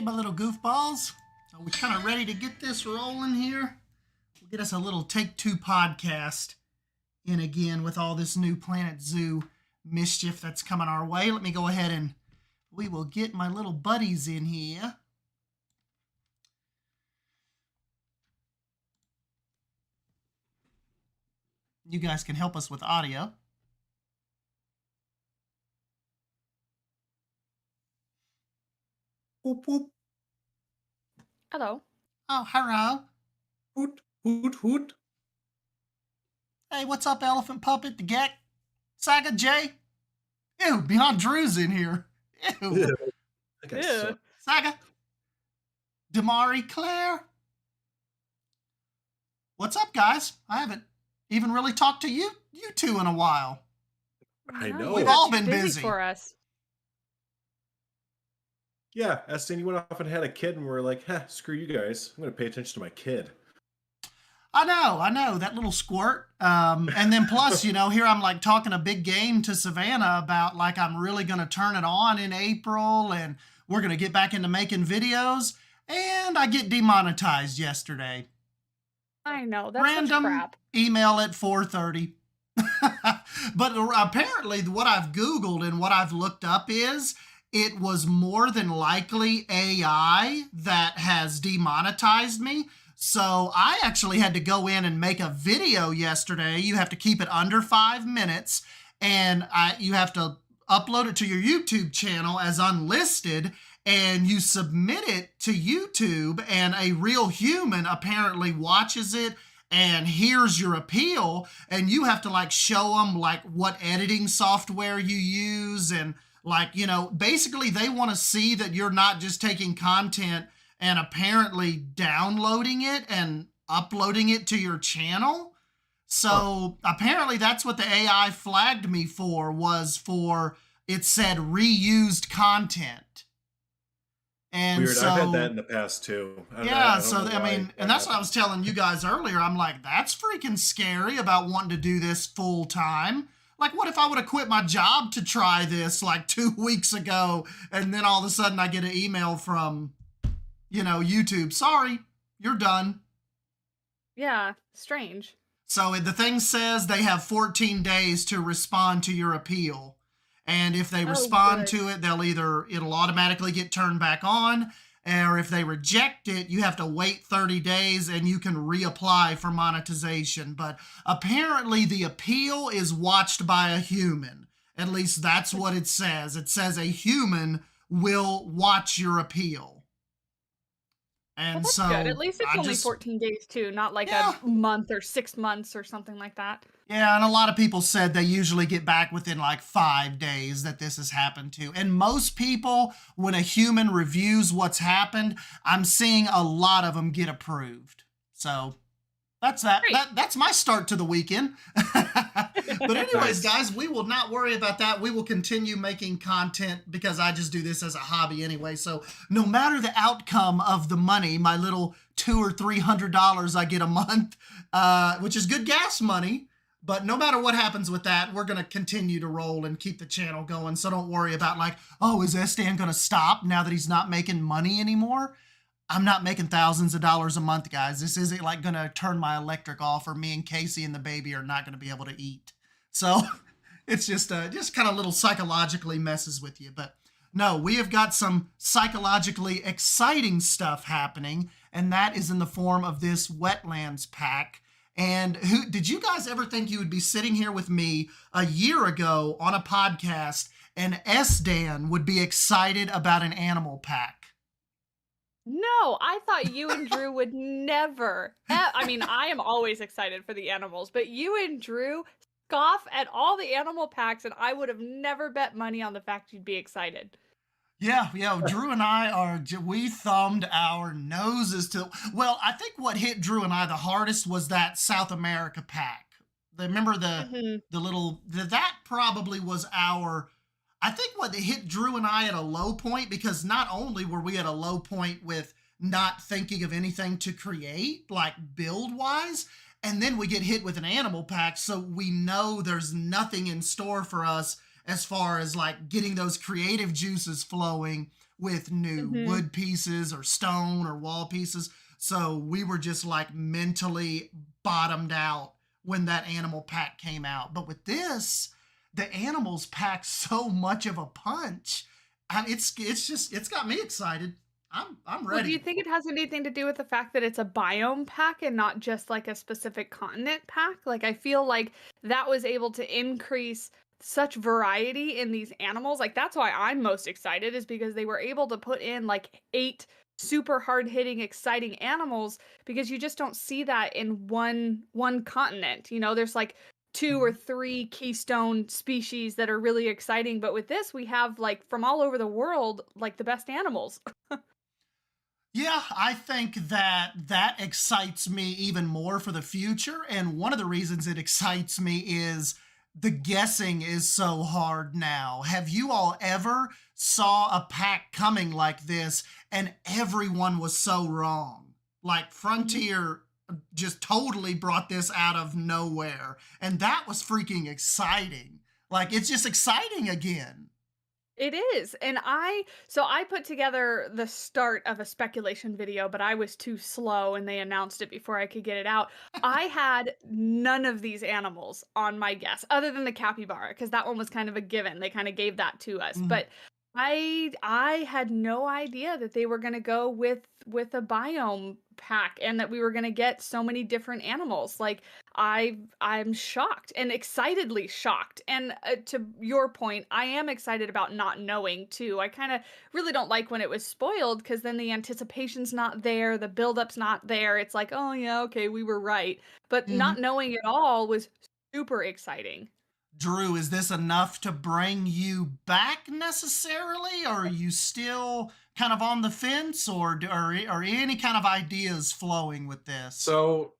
Hey, my little goofballs. Are we kind of ready to get this rolling here? We'll get us a little Take2Podcast in again with all this new Planet Zoo mischief that's coming our way. Let me go ahead and we will get my little buddies in here. You guys can help us with audio. Whoop, whoop. Hello. Oh, hello. Hoot, hoot, hoot. Hey, what's up, Elephant Puppet, the Gek, Saga, Jay? Ew, Beyond Drew's in here. Ew. Ew. Saga. Damari, Claire. What's up, guys? I haven't even really talked to you two in a while. I know. We've all been busy. For us. Yeah, Estin, you went off and had a kid, and we're like, screw you guys. I'm going to pay attention to my kid. I know, that little squirt. And then plus, here I'm like talking a big game to Savannah about like I'm really going to turn it on in April, and we're going to get back into making videos, and I get demonetized yesterday. I know, that's Random crap. email at 4:30. But apparently what I've Googled and what I've looked up is it was more than likely AI that has demonetized me. So I actually had to go in and make a video yesterday. You have to keep it under 5 minutes, and you have to upload it to your YouTube channel as unlisted, and you submit it to YouTube, and a real human apparently watches it and hears your appeal, and you have to like show them like what editing software you use, and like, basically they want to see that you're not just taking content and apparently downloading it and uploading it to your channel. So apparently that's what the AI flagged me for, it said reused content. And Weird. so, I've had that in the past too. and that's what I was telling you guys earlier. I'm like, that's freaking scary about wanting to do this full time. Like, what if I would have quit my job to try this like 2 weeks ago, and then all of a sudden I get an email from, YouTube, sorry, you're done. Yeah, strange. So the thing says they have 14 days to respond to your appeal. And if they respond to it, it'll automatically get turned back on. Or if they reject it, you have to wait 30 days and you can reapply for monetization. But apparently the appeal is watched by a human. At least that's what it says. It says a human will watch your appeal. And well, that's so good. At least it's only 14 days too, not like a month or 6 months or something like that. Yeah, and a lot of people said they usually get back within like 5 days that this has happened to. And most people, when a human reviews what's happened, I'm seeing a lot of them get approved. So that's that. That's my start to the weekend. But anyways, guys, we will not worry about that. We will continue making content because I just do this as a hobby anyway. So no matter the outcome of the money, my little $200 or $300 I get a month, which is good gas money. But no matter what happens with that, we're going to continue to roll and keep the channel going. So don't worry about like, oh, is Estan going to stop now that he's not making money anymore? I'm not making thousands of dollars a month, guys. This isn't like going to turn my electric off, or me and Casey and the baby are not going to be able to eat. So it's just kind of little psychologically messes with you. But no, we have got some psychologically exciting stuff happening, and that is in the form of this Wetlands pack. And did you guys ever think you would be sitting here with me a year ago on a podcast and S-Dan would be excited about an animal pack? No, I thought you and Drew would never. I mean, I am always excited for the animals, but you and Drew scoff at all the animal packs, and I would have never bet money on the fact you'd be excited. Yeah, Drew and I we thumbed our noses to, well, I think what hit Drew and I the hardest was that South America pack. Remember the little, that probably was I think what hit Drew and I at a low point, because not only were we at a low point with not thinking of anything to create, like build-wise, and then we get hit with an animal pack, so we know there's nothing in store for us as far as like getting those creative juices flowing with new Mhm. wood pieces or stone or wall pieces. So we were just like mentally bottomed out when that animal pack came out. But with this, the animals pack so much of a punch. It's got me excited. I'm Well, do you ready. think it has anything to do with the fact that it's a biome pack and not just like a specific continent pack? Like, I feel like that was able to increase such variety in these animals. Like, that's why I'm most excited, is because they were able to put in like 8 super hard-hitting, exciting animals, because you just don't see that in one continent. You know, there's like two or Mhm. three keystone species that are really exciting, but with this, we have like from all over the world, like the best animals. Yeah, I think that excites me even more for the future. And one of the reasons it excites me is the guessing is so hard now. Have you all ever saw a pack coming like this and everyone was so wrong? Like Frontier just totally brought this out of nowhere. And that was freaking exciting. Like it's just exciting again. It is. And I put together the start of a speculation video, but I was too slow and they announced it before I could get it out. I had none of these animals on my guess other than the capybara, because that one was kind of a given. They kind of gave that to us. Mhm. But I had no idea that they were going to go with a biome pack and that we were going to get so many different animals. Like I'm shocked and excitedly shocked. And to your point, I am excited about not knowing too. I kind of really don't like when it was spoiled, because then the anticipation's not there, the buildup's not there. It's like, oh yeah, okay, we were right. But Mhm. not knowing it all was super exciting. Drew, is this enough to bring you back necessarily? Or are you still kind of on the fence, or any kind of ideas flowing with this? So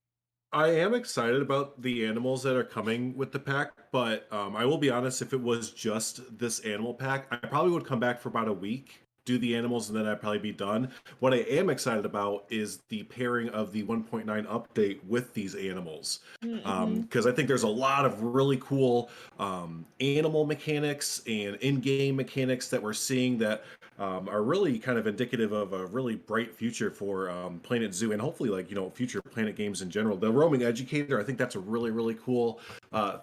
I am excited about the animals that are coming with the pack, but I will be honest, if it was just this animal pack, I probably would come back for about a week, do the animals, and then I'd probably be done. What I am excited about is the pairing of the 1.9 update with these animals. Mm-hmm. Because I think there's a lot of really cool animal mechanics and in-game mechanics that we're seeing that are really kind of indicative of a really bright future for Planet Zoo, and hopefully, like, future Planet games in general. The roaming educator, I think that's a really, really cool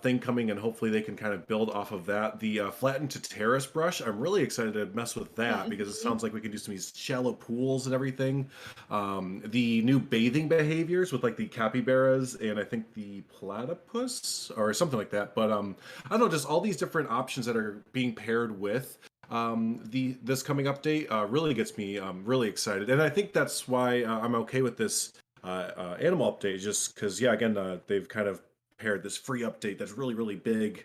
thing coming, and hopefully they can kind of build off of that. The flattened to terrace brush, I'm really excited to mess with that because it Mm-hmm. sounds like we can do some of these shallow pools and everything. The new bathing behaviors with like the capybaras and I think the platypus or something like that. But I don't know, just all these different options that are being paired with the this coming update really gets me really excited, and I think that's why I'm okay with this animal update, just because, yeah, again, they've kind of paired this free update that's really, really big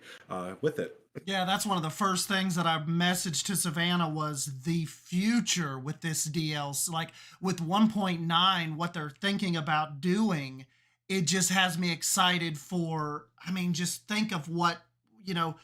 with it. Yeah, that's one of the first things that I messaged to Savannah was the future with this DLC. Like with 1.9, what they're thinking about doing, it just has me excited for, I mean, just think of what, you know,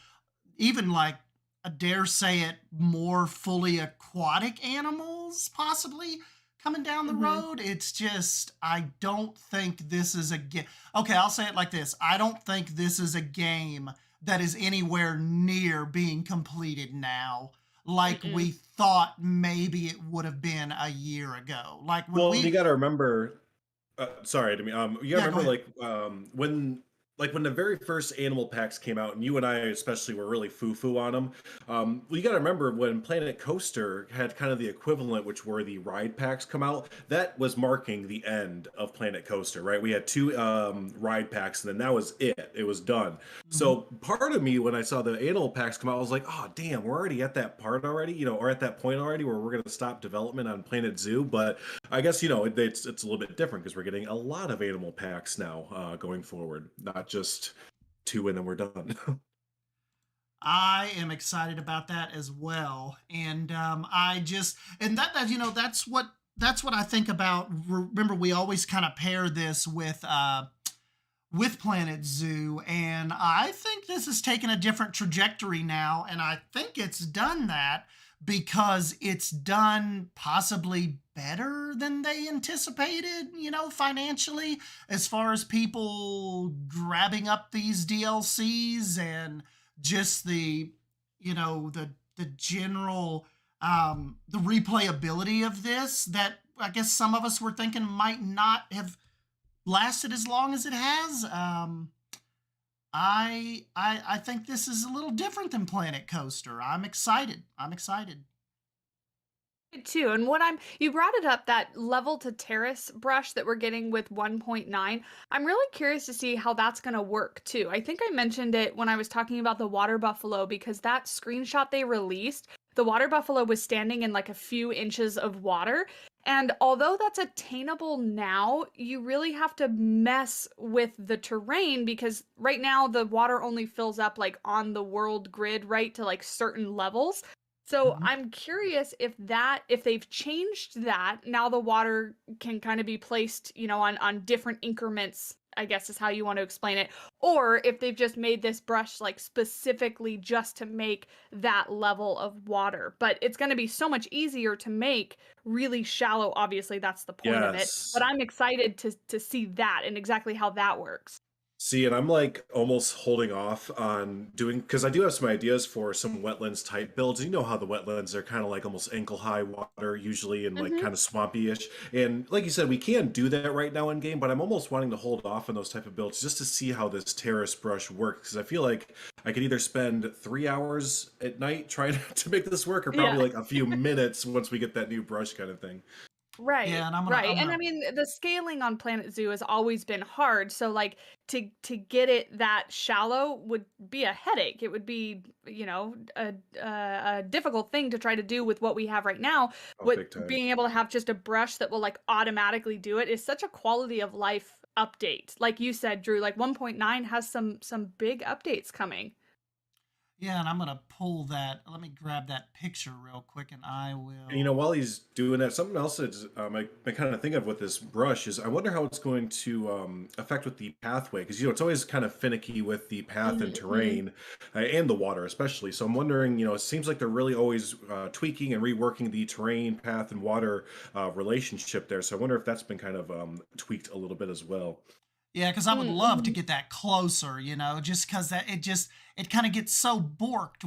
even like, I dare say it, more fully aquatic animals possibly coming down the Mm-hmm. road. It's just, I don't think this is a game. Okay, I'll say it like this. I don't think this is a game that is anywhere near being completed now, like Mm-mm. we thought maybe it would have been a year ago. Like when Well, you we, got to remember. Sorry, to me. You gotta yeah, go remember, ahead. like, when the very first animal packs came out, and you and I especially were really foo-foo on them. Well, you gotta remember when Planet Coaster had kind of the equivalent, which were the ride packs come out. That was marking the end of Planet Coaster, right? We had two ride packs, and then that was it. It was done. Mhm. So part of me, when I saw the animal packs come out, I was like, oh damn, we're already at that part already, or at that point already where we're gonna stop development on Planet Zoo. But I guess it's a little bit different because we're getting a lot of animal packs now going forward, not just two and then we're done. I am excited about that as well, and I just and that's what I think about. Remember, we always kind of pair this with Planet Zoo, and I think this has taken a different trajectory now, and I think it's done that because it's done possibly better than they anticipated, financially, as far as people grabbing up these DLCs and just the general the replayability of this that I guess some of us were thinking might not have lasted as long as it has. I think this is a little different than Planet Coaster. I'm excited. I'm excited. Too. And you brought it up, that level to terrace brush that we're getting with 1.9. I'm really curious to see how that's going to work too. I think I mentioned it when I was talking about the water buffalo, because that screenshot they released, the water buffalo was standing in like a few inches of water. And although that's attainable now, you really have to mess with the terrain, because right now the water only fills up like on the world grid, right, to like certain levels. So Mhm. I'm curious if they've changed that, now the water can kind of be placed, on different increments, I guess is how you want to explain it, or if they've just made this brush like specifically just to make that level of water. But it's going to be so much easier to make really shallow. Obviously, that's the point of it. But Yes. I'm excited to see that and exactly how that works. See, and I'm like almost holding off on doing, because I do have some ideas for some wetlands type builds. You know how the wetlands are kind of like almost ankle high water usually, and like Hmm. kind of swampy-ish. And like you said, we can do that right now in game, but I'm almost wanting to hold off on those type of builds just to see how this terrace brush works. Because I feel like I could either spend 3 hours at night trying to make this work, or probably Yeah. like a few minutes once we get that new brush kind of thing. Right, Yeah, and I'm gonna right. I'm And I gonna mean, the scaling on Planet Zoo has always been hard. So like to get it that shallow would be a headache. It would be, a difficult thing to try to do with what we have right now. Oh, What big time. being able to have just a brush that will like automatically do it is such a quality of life update. Like you said, Drew, like 1.9 has some big updates coming. yeah, and I'm gonna pull that. Let me grab that picture real quick, and I And will. while he's doing that, something else that I kind of think of with this brush is I wonder how it's going to affect with the pathway, because it's always kind of finicky with the path and Hmm. terrain and the water especially. So I'm wondering, it seems like they're really always tweaking and reworking the terrain, path, and water relationship there. So I wonder if that's been kind of tweaked a little bit as well. Yeah, because I would love to Mm-hmm. get that closer, just because that it kind of gets so borked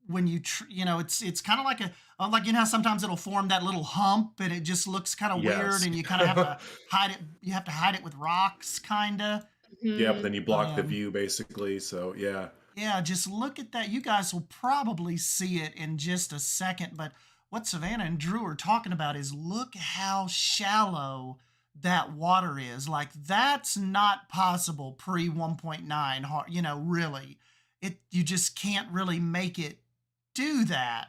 it's kind of like like how sometimes it'll form that little hump and it just looks kind of weird Yes. and you kind of have to hide it. You have to hide it with rocks, kind of. Yeah, but then you block the Um, view basically. So yeah. yeah, just look at that. You guys will probably see it in just a second, but what Savannah and Drew are talking about is look how shallow that water is. Like that's not possible pre 1.9, really. You just can't really make it do that.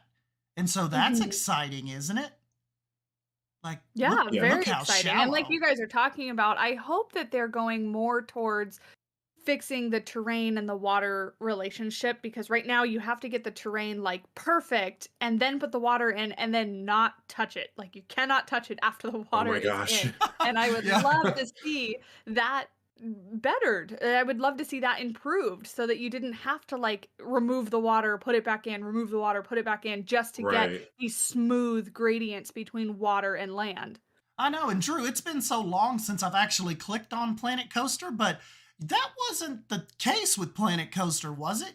And so that's Hmm. exciting, isn't it? Like Yeah, Yeah. look very how exciting. And like shallow. you guys are talking about, I hope that they're going more towards fixing the terrain and the water relationship, because right now you have to get the terrain like perfect and then put the water in and then not touch it. Like you cannot touch it after the Oh water my is gosh. in. And I would Yeah. love to see that bettered. I would love to see that improved so that you didn't have to like remove the water, put it back in, remove the water, put it back in just to get Right. these smooth gradients between water and land. I know, and Drew, it's been so long since I've actually clicked on Planet Coaster, but that wasn't the case with Planet Coaster, was it?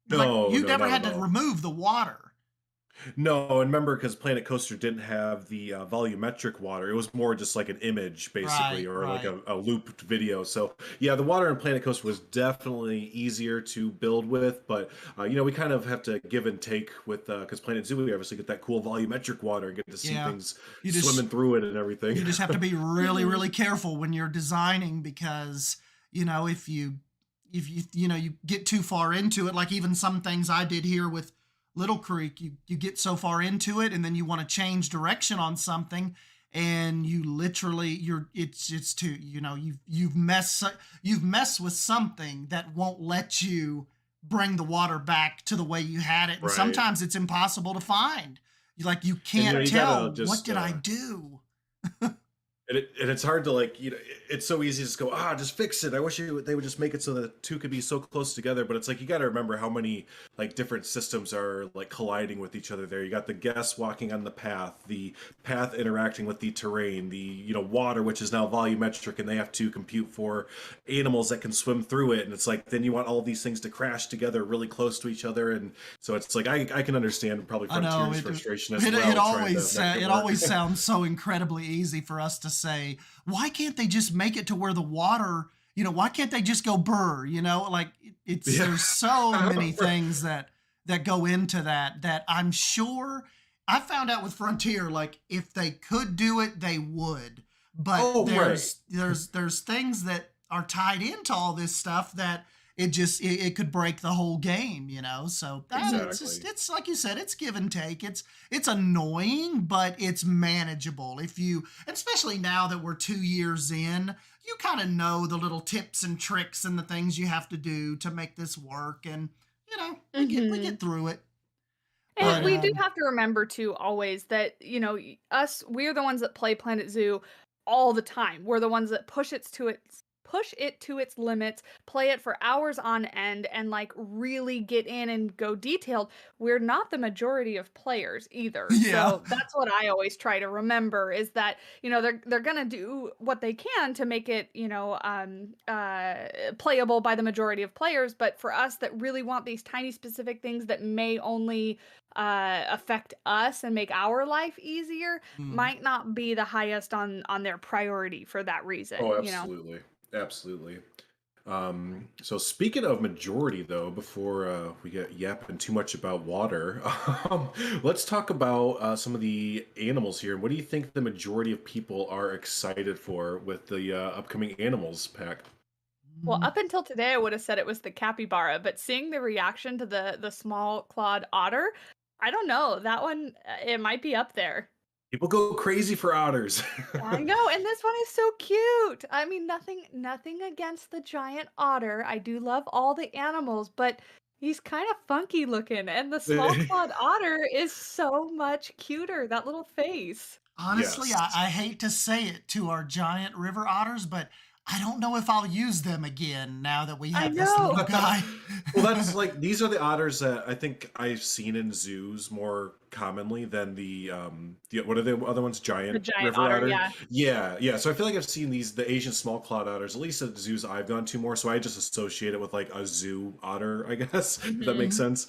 No, You no, never not had at to all. remove the water. No, and remember, because Planet Coaster didn't have the volumetric water. It was more just like an image, basically, Right, or like right. a looped video. So, yeah, the water in Planet Coaster was definitely easier to build with. But, we kind of have to give and take with, because Planet Zoo, we obviously get that cool volumetric water and get to see Yeah. things You just swimming through it and everything. you just have to be really, Mhm. really careful when you're designing because, if you get too far into it, like even some things I did here with Little Creek, you get so far into it and then you want to change direction on something and you literally it's too, you've messed with something that won't let you bring the water back to the way you had it, and Right. sometimes it's impossible to find. You And, can't you tell gotta what just, did I do. And it's hard to like, it's so easy to just go, just fix it. I wish they would just make it so that the two could be so close together. But it's like, you got to remember how many like different systems are like colliding with each other there. You got the guests walking on the path interacting with the terrain, the, water, which is now volumetric, and they have to compute for animals that can swim through it. And it's like, then you want all these things to crash together really close to each other. And so it's like, I can understand probably Frontier's frustration as well. It always sounds so incredibly easy for us to say, why can't they just make it to where the water, why can't they just go burr, like there's so many things that go into that I'm sure. I found out with Frontier, like if they could do it, they would, but there's things that are tied into all this stuff that it could break the whole game, so it's like you said, it's give and take. It's annoying, but it's manageable. Especially now that we're 2 years in, you kind of know the little tips and tricks and the things you have to do to make this work. And, we get through it. And we do have to remember too, always that, we're the ones that play Planet Zoo all the time. We're the ones that push it to its limits, play it for hours on end, and like really get in and go detailed. We're not the majority of players either. Yeah. So that's what I always try to remember, is that, they're gonna do what they can to make it, playable by the majority of players. But for us that really want these tiny specific things that may only affect us and make our life easier, might not be the highest on their priority for that reason. Oh, absolutely. Absolutely. So speaking of majority, though, before we get yapping too much about water, let's talk about some of the animals here. What do you think the majority of people are excited for with the upcoming animals pack? Well, up until today, I would have said it was the capybara, but seeing the reaction to the small clawed otter, I don't know. That one, it might be up there. People go crazy for otters. I know, and this one is so cute. I mean, nothing against the giant otter. I do love all the animals, but he's kind of funky looking, and the small clawed otter is so much cuter. That little face. Honestly, Yes. I hate to say it to our giant river otters, but I don't know if I'll use them again now that we have this know. little guy. Well, that's like, these are the otters that I think I've seen in zoos more commonly than the what are the other ones? The giant River otter, yeah. Yeah. So I feel like I've seen the Asian small clawed otters, at least at the zoos I've gone to more. So I just associate it with like a zoo otter, I guess, if that makes sense.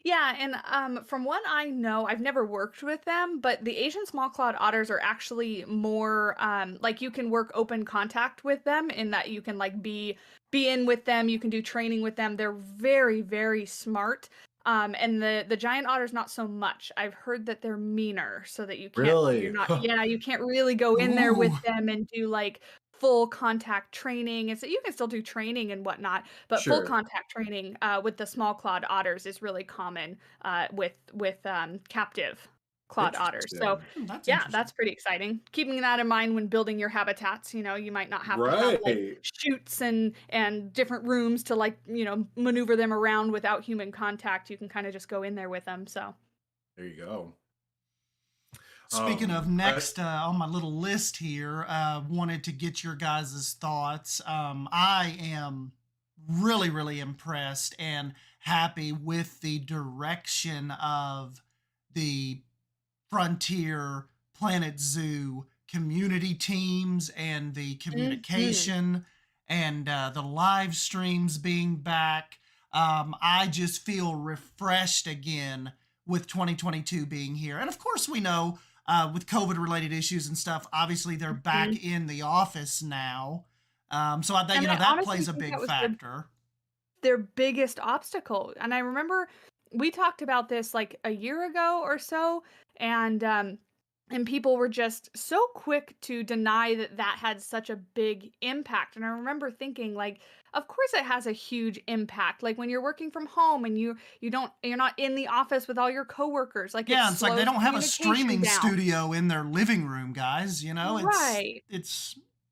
Yeah, and from what I know, I've never worked with them, but the Asian small clawed otters are actually more like you can work open contact with them, in that you can like be in with them, you can do training with them. They're very, very smart. And the giant otters not so much. I've heard that they're meaner, so that you can't Really? you can't really go in there with Ooh. them and do like full contact training. And so you can still do training and whatnot, but full Sure. contact training with the small clawed otters is really common with captive clawed otters. So That's yeah, interesting. that's pretty exciting. Keeping that in mind when building your habitats, you might not have to have like Right. chutes and different rooms to like, maneuver them around without human contact. You can kind of just go in there with them. So There you go. Speaking of I, next on my little list here, wanted to get your guys' thoughts. I am really, really impressed and happy with the direction of the Frontier Planet Zoo community teams and the communication and the live streams being back. I just feel refreshed again with 2022 being here. And of course, we know with COVID related issues and stuff, obviously they're back in the office now. So I think, And I that honestly plays a think big that was factor. their biggest obstacle. And I remember we talked about this like a year ago or so, and people were just so quick to deny that had such a big impact. And I remember thinking, like, of course it has a huge impact. Like when you're working from home and you're not in the office with all your coworkers. Like Yeah, it's like they slows don't have a communication streaming down. studio in their living room, guys. Right.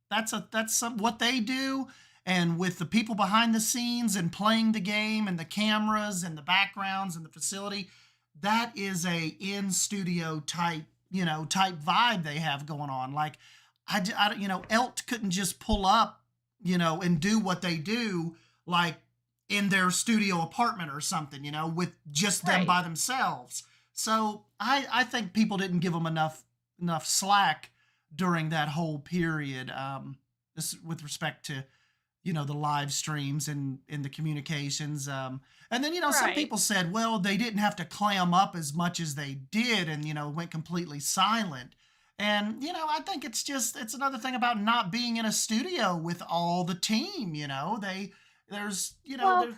That's what they do. And with the people behind the scenes and playing the game and the cameras and the backgrounds and the facility, that is a in studio type type vibe they have going on. Like, Elt couldn't just pull up, and do what they do, like in their studio apartment or something, with just them Right. by themselves. So I think people didn't give them enough slack during that whole period. This with respect to, the live streams and in the communications. And then, some Right. people said, well, they didn't have to clam up as much as they did and, went completely silent. And, I think it's another thing about not being in a studio with all the team, there's, Well, there's,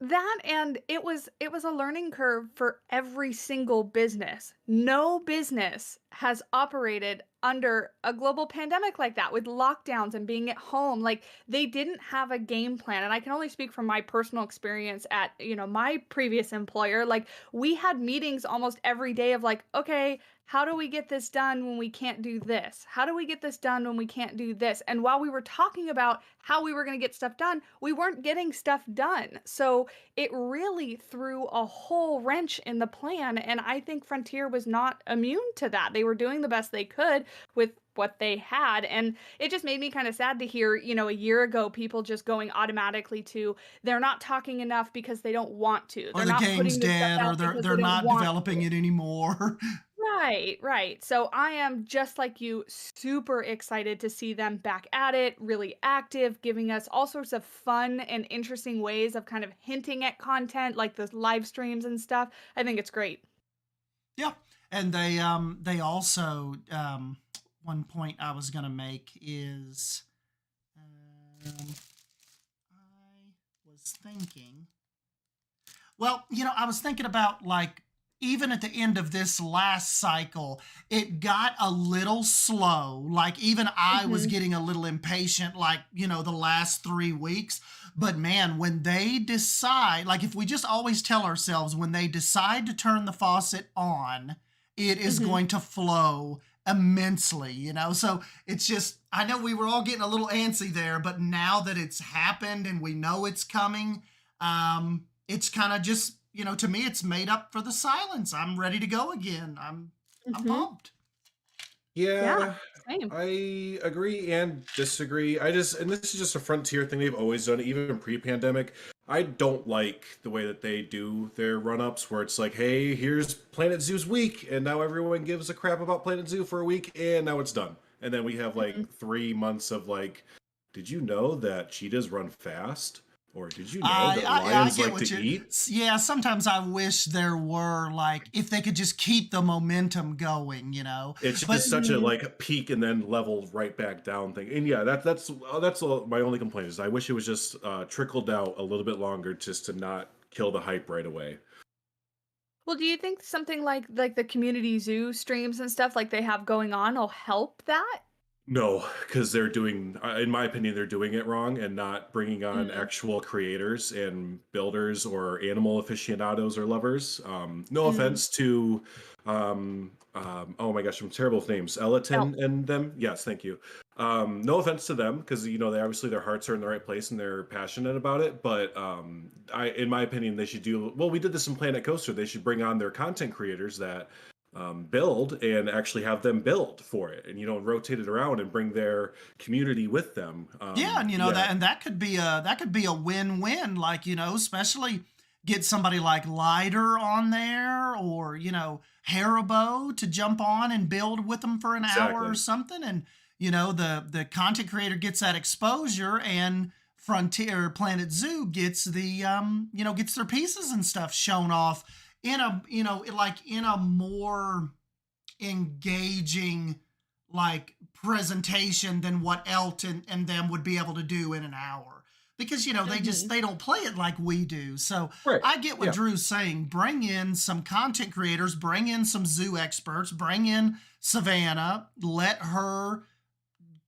that and it was a learning curve for every single business. No business has operated under a global pandemic like that with lockdowns and being at home. Like they didn't have a game plan. And I can only speak from my personal experience at, my previous employer. Like we had meetings almost every day of like, okay, how do we get this done when we can't do this? How do we get this done when we can't do this? And while we were talking about how we were going to get stuff done, we weren't getting stuff done. So it really threw a whole wrench in the plan. And I think Frontier was not immune to that. They were doing the best they could with what they had. And it just made me kind of sad to hear, a year ago, people just going automatically to they're not talking enough because they don't want to. or They're the not game's putting this stuff dead, or out they're because they're they don't not want developing to. it anymore. Right, right. So I am just like you, super excited to see them back at it, really active, giving us all sorts of fun and interesting ways of kind of hinting at content like the live streams and stuff. I think it's great. Yeah, and they also one point I was gonna make is I was thinking. Well, I was thinking about like even at the end of this last cycle, it got a little slow. Like even I was Hmm. getting a little impatient, like, the last 3 weeks. But man, when they decide, like if we just always tell ourselves when they decide to turn the faucet on, it is Hmm. going to flow immensely, So it's just, I know we were all getting a little antsy there, but now that it's happened and we know it's coming, it's kind of just, to me, it's made up for the silence. I'm ready to go again. I'm Hmm. pumped. Yeah, Yeah, same. I agree and disagree. And this is just a Frontier thing they've always done, even pre-pandemic. I don't like the way that they do their run-ups where it's like, hey, here's Planet Zoo's week, and now everyone gives a crap about Planet Zoo for a week, and now it's done. And then we have Hmm. like 3 months of like, did you know that cheetahs run fast? Or did you know I, that I I lions get like what to you. eat? Yeah, sometimes I wish there were like if they could just keep the momentum going, It's But just such a Hmm. like peak and then level right back down thing. And yeah, that's my only complaint is I wish it was just trickled out a little bit longer just to not kill the hype right away. Well, do you think something like the community zoo streams and stuff like they have going on will help that? No, because they're doing, in my opinion, they're doing it wrong and not bringing on Mm. actual creators and builders or animal aficionados or lovers. No Mm. offense to, oh my gosh, I'm terrible with names. Elatin Help. and them. Yes, thank you. No offense to them because they obviously their hearts are in the right place and they're passionate about it. But in my opinion, they should do well. We did this in Planet Coaster. They should bring on their content creators that build and actually have them build for it and rotate it around and bring their community with them. yeah, and Yeah, that could be a win-win. Like especially get somebody like Lighter on there, or Haribo to jump on and build with them for an hour or exactly. something, and the content creator gets that exposure, and Frontier Planet Zoo gets gets their pieces and stuff shown off in a like in a more engaging like presentation than what Elton and them would be able to do in an hour, because Hmm. they don't play it like we do. So Right. I get what Yeah. Drew's saying. Bring in some content creators, bring in some zoo experts, bring in Savannah, let her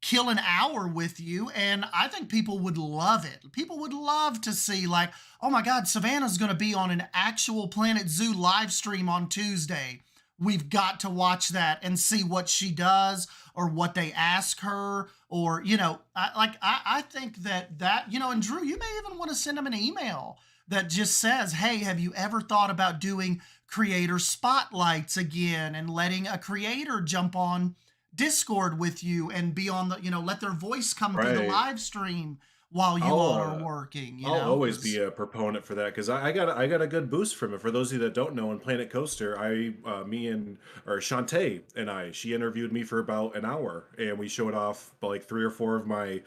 kill an hour with you, and I think people would love it. People would love to see, like, oh my god, Savannah's going to be on an actual Planet Zoo live stream on Tuesday. We've got to watch that and see what she does or what they ask her, or I think that and Drew, you may even want to send them an email that just says, hey, have you ever thought about doing creator spotlights again and letting a creator jump on Discord with you and be on the, let their voice come through the Right. live stream while you I'll all are working, I'll always 'cause- be a proponent for that because I got a good boost from it. For those of you that don't know, in Planet Coaster, me and or Shantae and she interviewed me for about an hour, and we showed off like 3 or 4 of my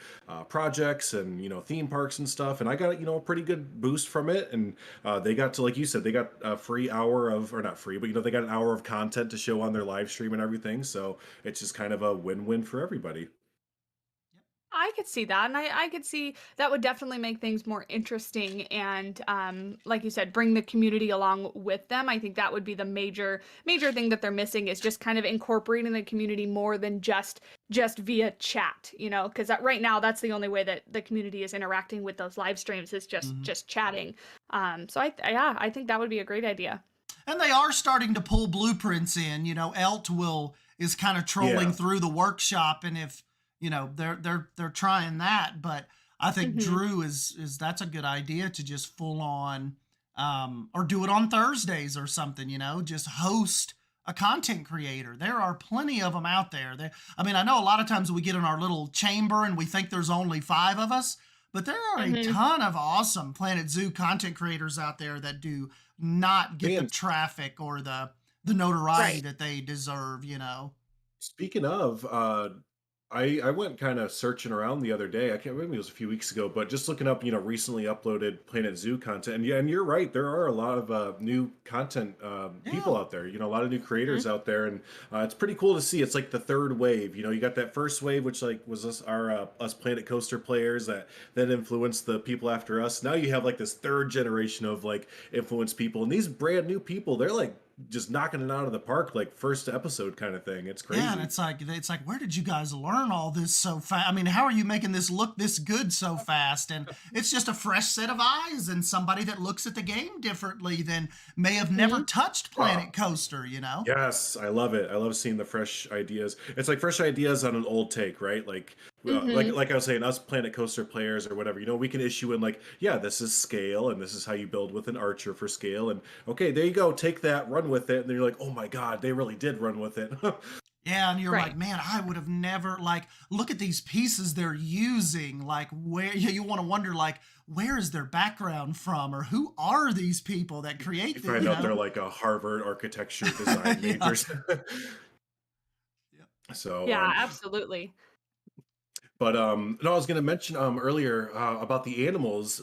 projects and theme parks and stuff, and I got a pretty good boost from it. And they got to, like you said, they got a free hour of, or not free, but they got an hour of content to show on their live stream and everything. So it's just kind of a win-win for everybody. I could see that, and I could see that would definitely make things more interesting, and like you said, bring the community along with them. I think that would be the major thing that they're missing, is just kind of incorporating the community more than just via chat, because right now that's the only way that the community is interacting with those live streams, is just chatting. So I think that would be a great idea. And they are starting to pull blueprints in. Is kind of trolling through the workshop, and if they're trying that, but I think Drew is that's a good idea, to just full on or do it on Thursdays or something, just host a content creator. There are plenty of them out there. I know a lot of times we get in our little chamber and we think there's only 5 of us, but there are a ton of awesome Planet Zoo content creators out there that do not get the traffic or the notoriety that they deserve, Speaking of, I went kind of searching around the other day. I can't remember, it was a few weeks ago, but just looking up, recently uploaded Planet Zoo content. And and you're right, there are a lot of new content people out there. A lot of new creators out there, and it's pretty cool to see. It's like the third wave. You got that first wave, which was us Planet Coaster players that influenced the people after us. Now you have like this third generation of like influenced people, and these brand new people, they're like just knocking it out of the park, like first episode kind of thing. It's crazy. Yeah, and it's like, where did you guys learn all this so fast? How are you making this look this good so fast? And it's just a fresh set of eyes and somebody that looks at the game differently than may have never touched Planet Coaster, Yes, I love it. I love seeing the fresh ideas. It's like fresh ideas on an old take, right? Like like I was saying, us Planet Coaster players or whatever, we can issue in like, yeah, this is scale, and this is how you build with an archer for scale, and okay, there you go, take that, run with it, and then you're like, oh my god, they really did run with it. Yeah, and you're like, man, I would have never, look at these pieces they're using, where you want to wonder, where is their background from, or who are these people that create this? You find out they're like a Harvard architecture design majors. So yeah, absolutely. But no, I was going to mention earlier about the animals.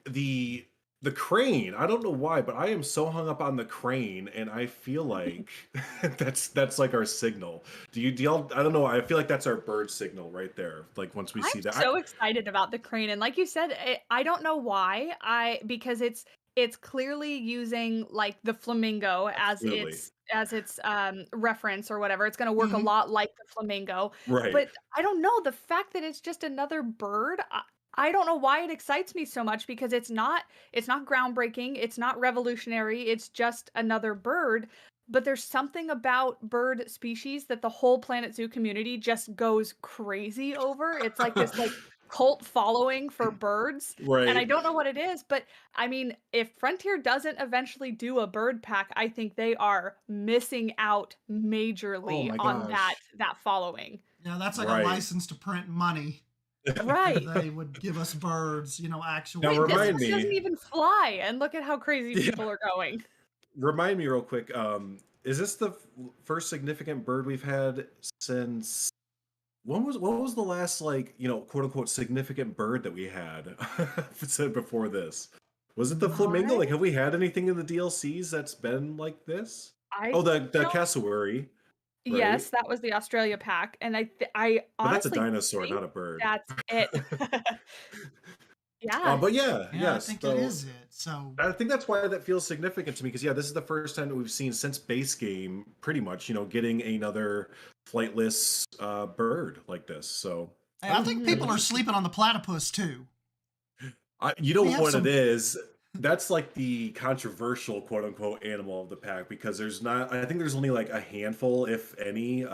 The crane. I don't know why, but I am so hung up on the crane, and I feel like that's like our signal. Do y'all? I don't know. I feel like that's our bird signal right there. Like once we see that. I'm so excited about the crane, and like you said, I don't know why. Because it's clearly using like the flamingo as its reference or whatever. It's going to work a lot like the flamingo. Right. But I don't know, the fact that it's just another bird. I don't know why it excites me so much, because it's not groundbreaking, it's not revolutionary, it's just another bird. But there's something about bird species that the whole Planet Zoo community just goes crazy over. It's like this cult following for birds. Right. And I don't know what it is, but if Frontier doesn't eventually do a bird pack, I think they are missing out majorly on that following. Yeah, that's like a license to print money. Right. They would give us birds, actually. Now, remind this me. doesn't even fly, and look at how crazy people are going. Remind me real quick. Is this the first significant bird we've had since? What was the last quote unquote significant bird that we had said before this? Was it the flamingo? Like, have we had anything in the DLCs that's been like this? The cassowary. Right? Yes, that was the Australia pack, and I honestly, but that's a dinosaur, not a bird. That's it. Yeah. But yes. I think that is it. So I think that's why that feels significant to me, because this is the first time that we've seen since base game, pretty much, getting another flightless bird like this. So I think people are sleeping on the platypus too. You know what it is. that's like the controversial quote unquote animal of the pack because I think there's only like a handful, if any,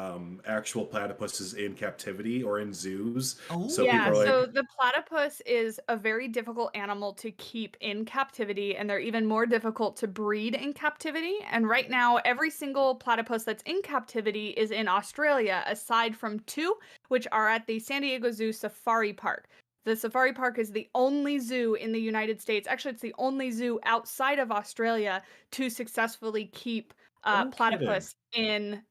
actual platypuses in captivity or in zoos. So Yeah, people are Oh, so like, the platypus is a very difficult animal to keep in captivity, and they're even more difficult to breed in captivity. And right now, every single platypus that's in captivity is in Australia, aside from two, which are at the San Diego Zoo Safari Park. The Safari Park is the only zoo in the United States. Actually, it's the only zoo outside of Australia to successfully keep no kidding. platypus in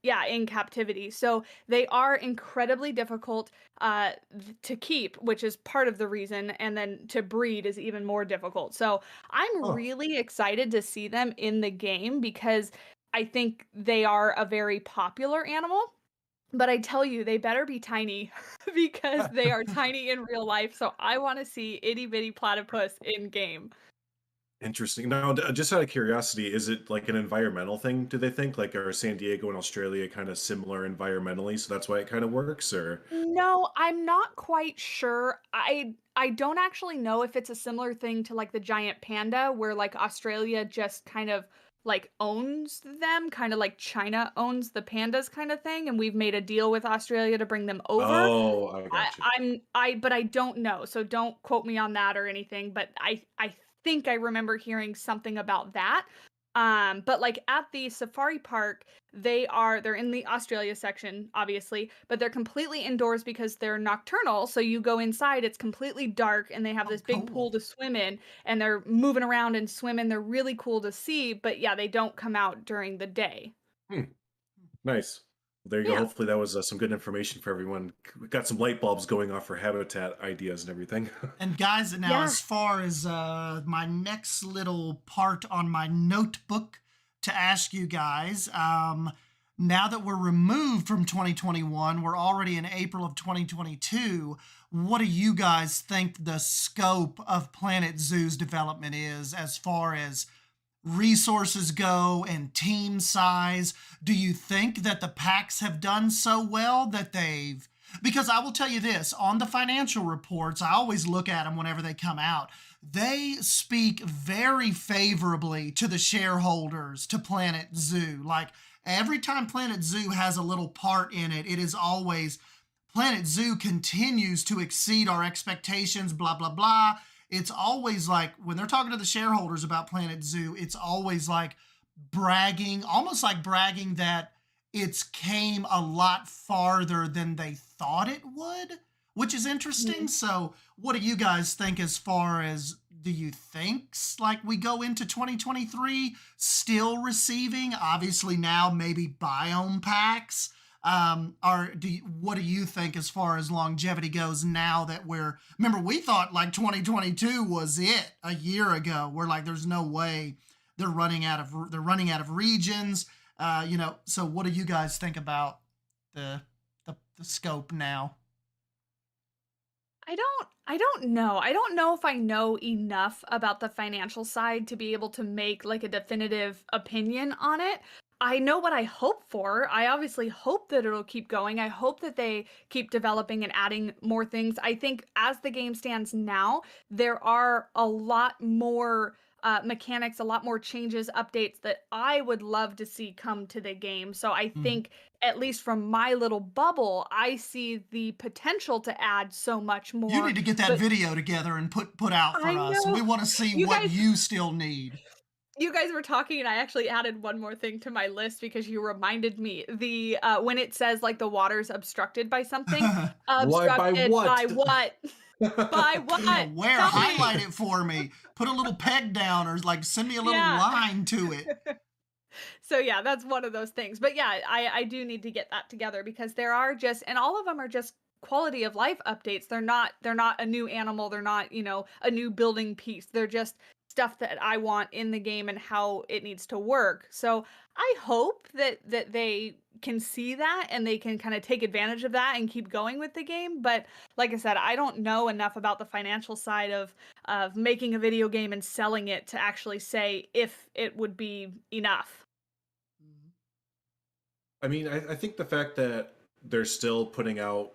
captivity. So they are incredibly difficult to keep, which is part of the reason, and then to breed is even more difficult. So I'm Huh. really excited to see them in the game because I think they are a very popular animal. But I tell you, they better be tiny because they are tiny in real life. So I want to see itty bitty platypus in game. Interesting. Now, just out of curiosity, is it like an environmental thing, do they think? Like, are San Diego and Australia kind of similar environmentally, so that's why it kind of works? Or, No, I'm not quite sure. I don't actually know if it's a similar thing to like the giant panda where like Australia just kind of like owns them, kind of like China owns the pandas kind of thing, and we've made a deal with Australia to bring them over. oh, I I, got you. but I don't know, so don't quote me on that or anything. But I think I remember hearing something about that. But like at the safari park, they're in the Australia section, obviously, but they're completely indoors because they're nocturnal. So you go inside, it's completely dark, and they have oh, this big pool cool. to swim in, and they're moving around and swimming. They're really cool to see, but yeah, they don't come out during the day. Hmm. Nice. There you go. Yeah. Hopefully that was some good information for everyone. We got some light bulbs going off for habitat ideas and everything. And guys, now Yeah. as far as my next little part on my notebook to ask you guys, now that we're removed from 2021, we're already in April of 2022. What do you guys think the scope of Planet Zoo's development is as far as resources go and team size? Do you think that the packs have done so well that they've, because I will tell you this, on the financial reports, I always look at them whenever they come out. They speak very favorably to the shareholders, to Planet Zoo. Like every time Planet Zoo has a little part in it, it is always Planet Zoo continues to exceed our expectations, blah, blah, blah. It's always like when they're talking to the shareholders about Planet Zoo, it's always like bragging, almost like bragging that it's came a lot farther than they thought it would, which is interesting. Mhm. So, what do you guys think as far as, do you think like we go into 2023 still receiving, obviously now maybe biome packs? What do you think as far as longevity goes now that remember we thought like 2022 was it a year ago. We're like, there's no way they're running out of regions. So what do you guys think about the scope now? I don't know. I don't know if I know enough about the financial side to be able to make like a definitive opinion on it. I know what I hope for. I obviously hope that it'll keep going. I hope that they keep developing and adding more things. I think as the game stands now, there are a lot more mechanics, a lot more changes, updates that I would love to see come to the game. So I Mhm. think, at least from my little bubble, I see the potential to add so much You more. need to get that But video together and put out I for us. We know want to see you what guys you still need. you guys were talking, and I actually added one more thing to my list because you reminded me. The when it says like the water's obstructed by something, Why? By obstructed by what? what? By what? Where? Tell me. Highlight it for me. Put a little peg down or like send me a little Yeah. line to it. So yeah, that's one of those things. But yeah, I do need to get that together because there are just, and all of them are just quality of life updates. They're not a new animal, they're not, a new building piece. They're just stuff that I want in the game and how it needs to work. So I hope that they can see that and they can kind of take advantage of that and keep going with the game. But like I said, I don't know enough about the financial side of making a video game and selling it to actually say if it would be enough. I mean, I think the fact that they're still putting out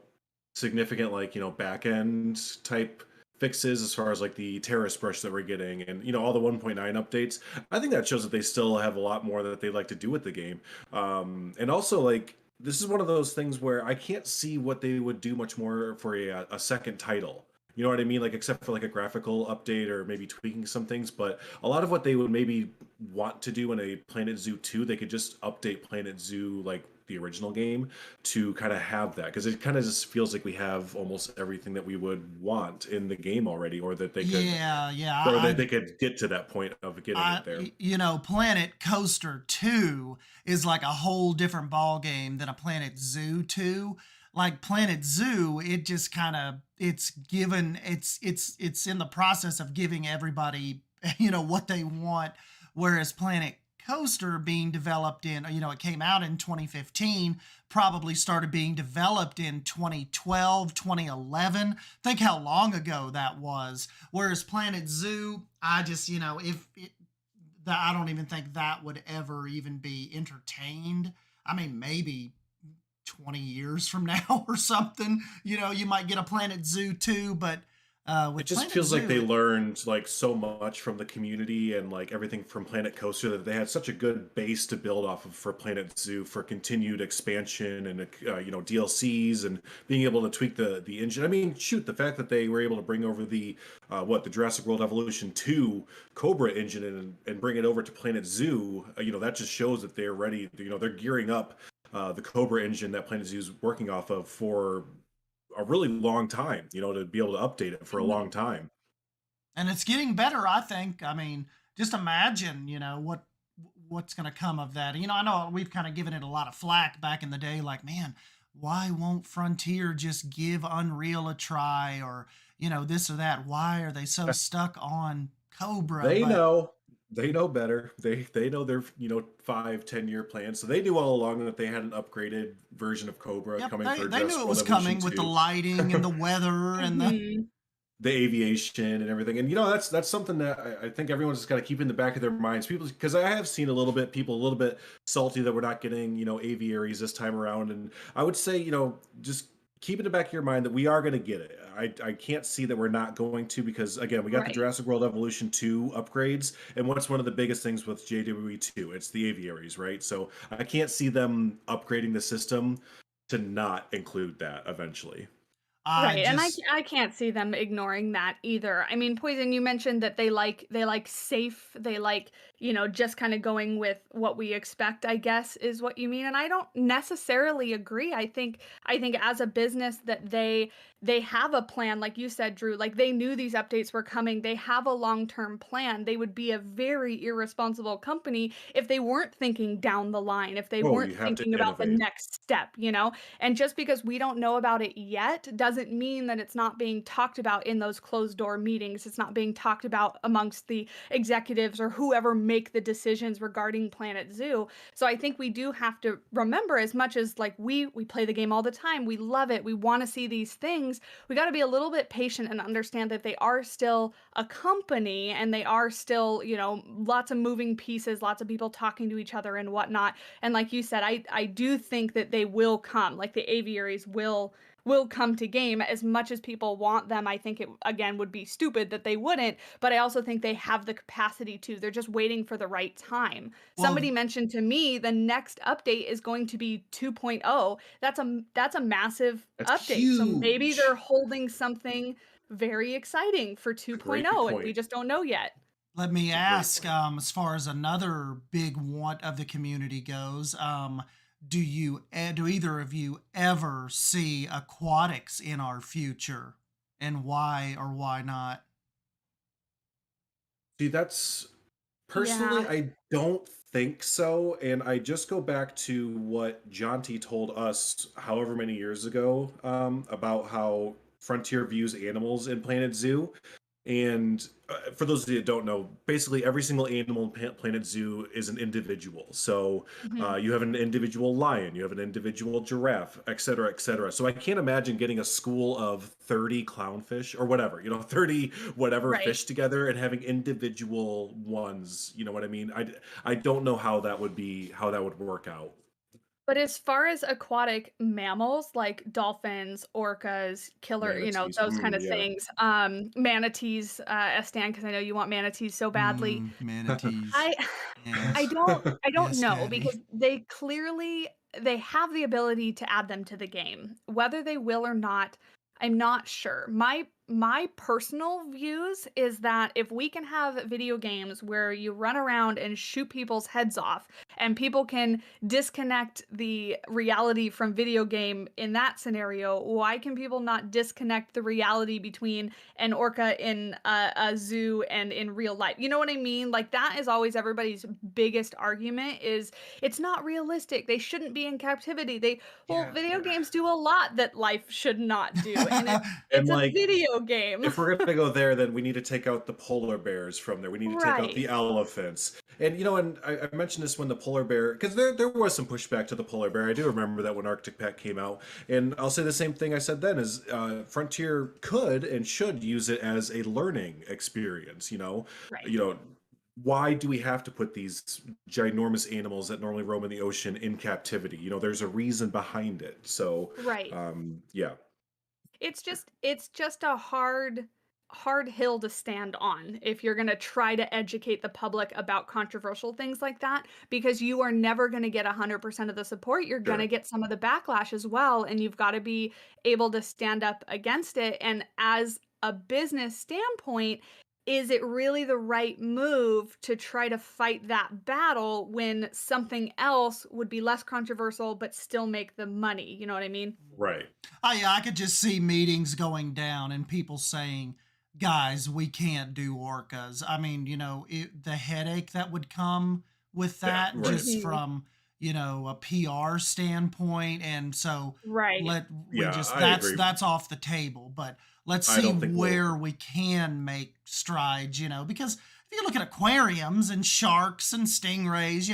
significant, like, back end type fixes as far as like the terrace brush that we're getting, and all the 1.9 updates. I think that shows that they still have a lot more that they'd like to do with the game. And also, like, this is one of those things where I can't see what they would do much more for a second title. You know what I mean? Like, except for like a graphical update or maybe tweaking some things. But a lot of what they would maybe want to do in a Planet Zoo 2, they could just update Planet Zoo, like the original game, to kind of have that. Because it kind of just feels like we have almost everything that we would want in the game already, or that they could, Yeah. or that they could get to that point of getting it there. Planet Coaster 2 is like a whole different ball game than a Planet Zoo 2. Like Planet Zoo, it just kind of it's in the process of giving everybody what they want, whereas Planet Coaster being developed in it came out in 2015, probably started being developed in 2012, 2011. Think how long ago that was. Whereas Planet Zoo, I just I don't even think that would ever even be entertained. I mean, maybe 20 years from now or something, you might get a Planet Zoo 2, but with It just Planet feels like they Zoo, learned like so much from the community and like everything from Planet Coaster, that they had such a good base to build off of for Planet Zoo, for continued expansion and DLCs and being able to tweak the engine. I mean, shoot, the fact that they were able to bring over the Jurassic World Evolution 2 Cobra engine and bring it over to Planet Zoo, that just shows that they're ready. They're gearing up the Cobra engine that Planet Zoo is working off of for a really long time, to be able to update it for a long time. and it's getting better, I think. I mean, just imagine, what's going to come of that. I know we've kind of given it a lot of flack back in the day, like, man, why won't Frontier just give Unreal a try, or this or that? Why are they so stuck on Cobra? They know better. They know their 5-10 year plan. So they knew all along that they had an upgraded version of Cobra Yep, coming for they knew Jurassic it World was Evolution coming with the 2. lighting and the weather and the. Mhm. The aviation and everything. And that's something that I think everyone's just got to keep in the back of their minds. People, because I have seen people a little bit salty that we're not getting aviaries this time around. And I would say just keep in the back of your mind that we are going to get it. I can't see that we're not going to, because again, we got the Right. Jurassic World Evolution 2 upgrades, and what's one of the biggest things with JWE 2? It's the aviaries, right? So I can't see them upgrading the system to not include that eventually. I Right, and just I can't see them ignoring that either. I mean, Poison, you mentioned that they like safe, they like, just kind of going with what we expect, I guess is what you mean. And I don't necessarily agree. I think as a business that they have a plan, like you said, Drew, like they knew these updates were coming. They have a long-term plan. They would be a very irresponsible company if they weren't thinking down the line, if they Oh, weren't you have to thinking about the innovate. next step. And just because we don't know about it yet doesn't mean that it's not being talked about in those closed door meetings. It's not being talked about amongst the executives or whoever make the decisions regarding Planet Zoo. So I think we do have to remember, as much as like we play the game all the time, we love it, we want to see these things, we got to be a little bit patient and understand that they are still a company and they are still, lots of moving pieces, lots of people talking to each other and whatnot. And like you said, I do think that they will come, like the aviaries will come to game. As much as people want them, I think it again would be stupid that they wouldn't, but I also think they have the capacity to. They're just waiting for the right time. well, Somebody mentioned to me the next update is going to be 2.0. That's a massive That's update. So maybe huge. they're holding something very exciting for Great 2.0 and we point. just don't know yet. let me It's a great ask, point. as far as another big want of the community goes, do either of you ever see aquatics in our future, and why or why not? See, that's personally, Yeah. I don't think so. And I just go back to what Jonty told us however many years ago, about how Frontier views animals in Planet Zoo. And for those of you that don't know, basically every single animal in Planet Zoo is an individual. So Mhm. you have an individual lion, you have an individual giraffe, et cetera, et cetera. So I can't imagine getting a school of 30 clownfish or whatever, 30 whatever Right. fish together and having individual ones. You know what I mean? I don't know how that would work out. But as far as aquatic mammals like dolphins, orcas, killer, Manatees. those kind of Yeah. things, manatees, Stan, because I know you want manatees so badly. Manatees. I I Yes. don't I don't Yes, know Daddy. because they have the ability to add them to the game. Whether they will or not, I'm not sure. My personal views is that if we can have video games where you run around and shoot people's heads off and people can disconnect the reality from video game in that scenario, why can people not disconnect the reality between an orca in a zoo and in real life? You know what I mean? Like that is always everybody's biggest argument is it's not realistic. They shouldn't be in captivity. Yeah. Video games do a lot that life should not do, and And it's a like, video game. if we're gonna go there, then we need to take out the polar bears from there. We need to take out Right. the elephants. And and I mentioned this when the polar bear, because there was some pushback to the polar bear. I do remember that when Arctic Pack came out, and I'll say the same thing I said then: is Frontier could and should use it as a learning experience. Right. You know. Why do we have to put these ginormous animals that normally roam in the ocean in captivity? There's a reason behind it. So, Right. yeah, It's just a hard hill to stand on if you're going to try to educate the public about controversial things like that because you are never going to get 100% of the support. You're going to sure. get some of the backlash as well, and you've got to be able to stand up against it. And as a business standpoint, is it really the right move to try to fight that battle when something else would be less controversial but still make the money? You know what I mean? Right. Yeah, I could just see meetings going down and people saying, guys, we can't do orcas. I mean, the headache that would come with Yeah, that right. just Mhm. from, a PR standpoint. And so Right. Yeah, I that's agree. off the table, but let's I see don't think we'll. where we can make strides, because if you look at aquariums and sharks and stingrays,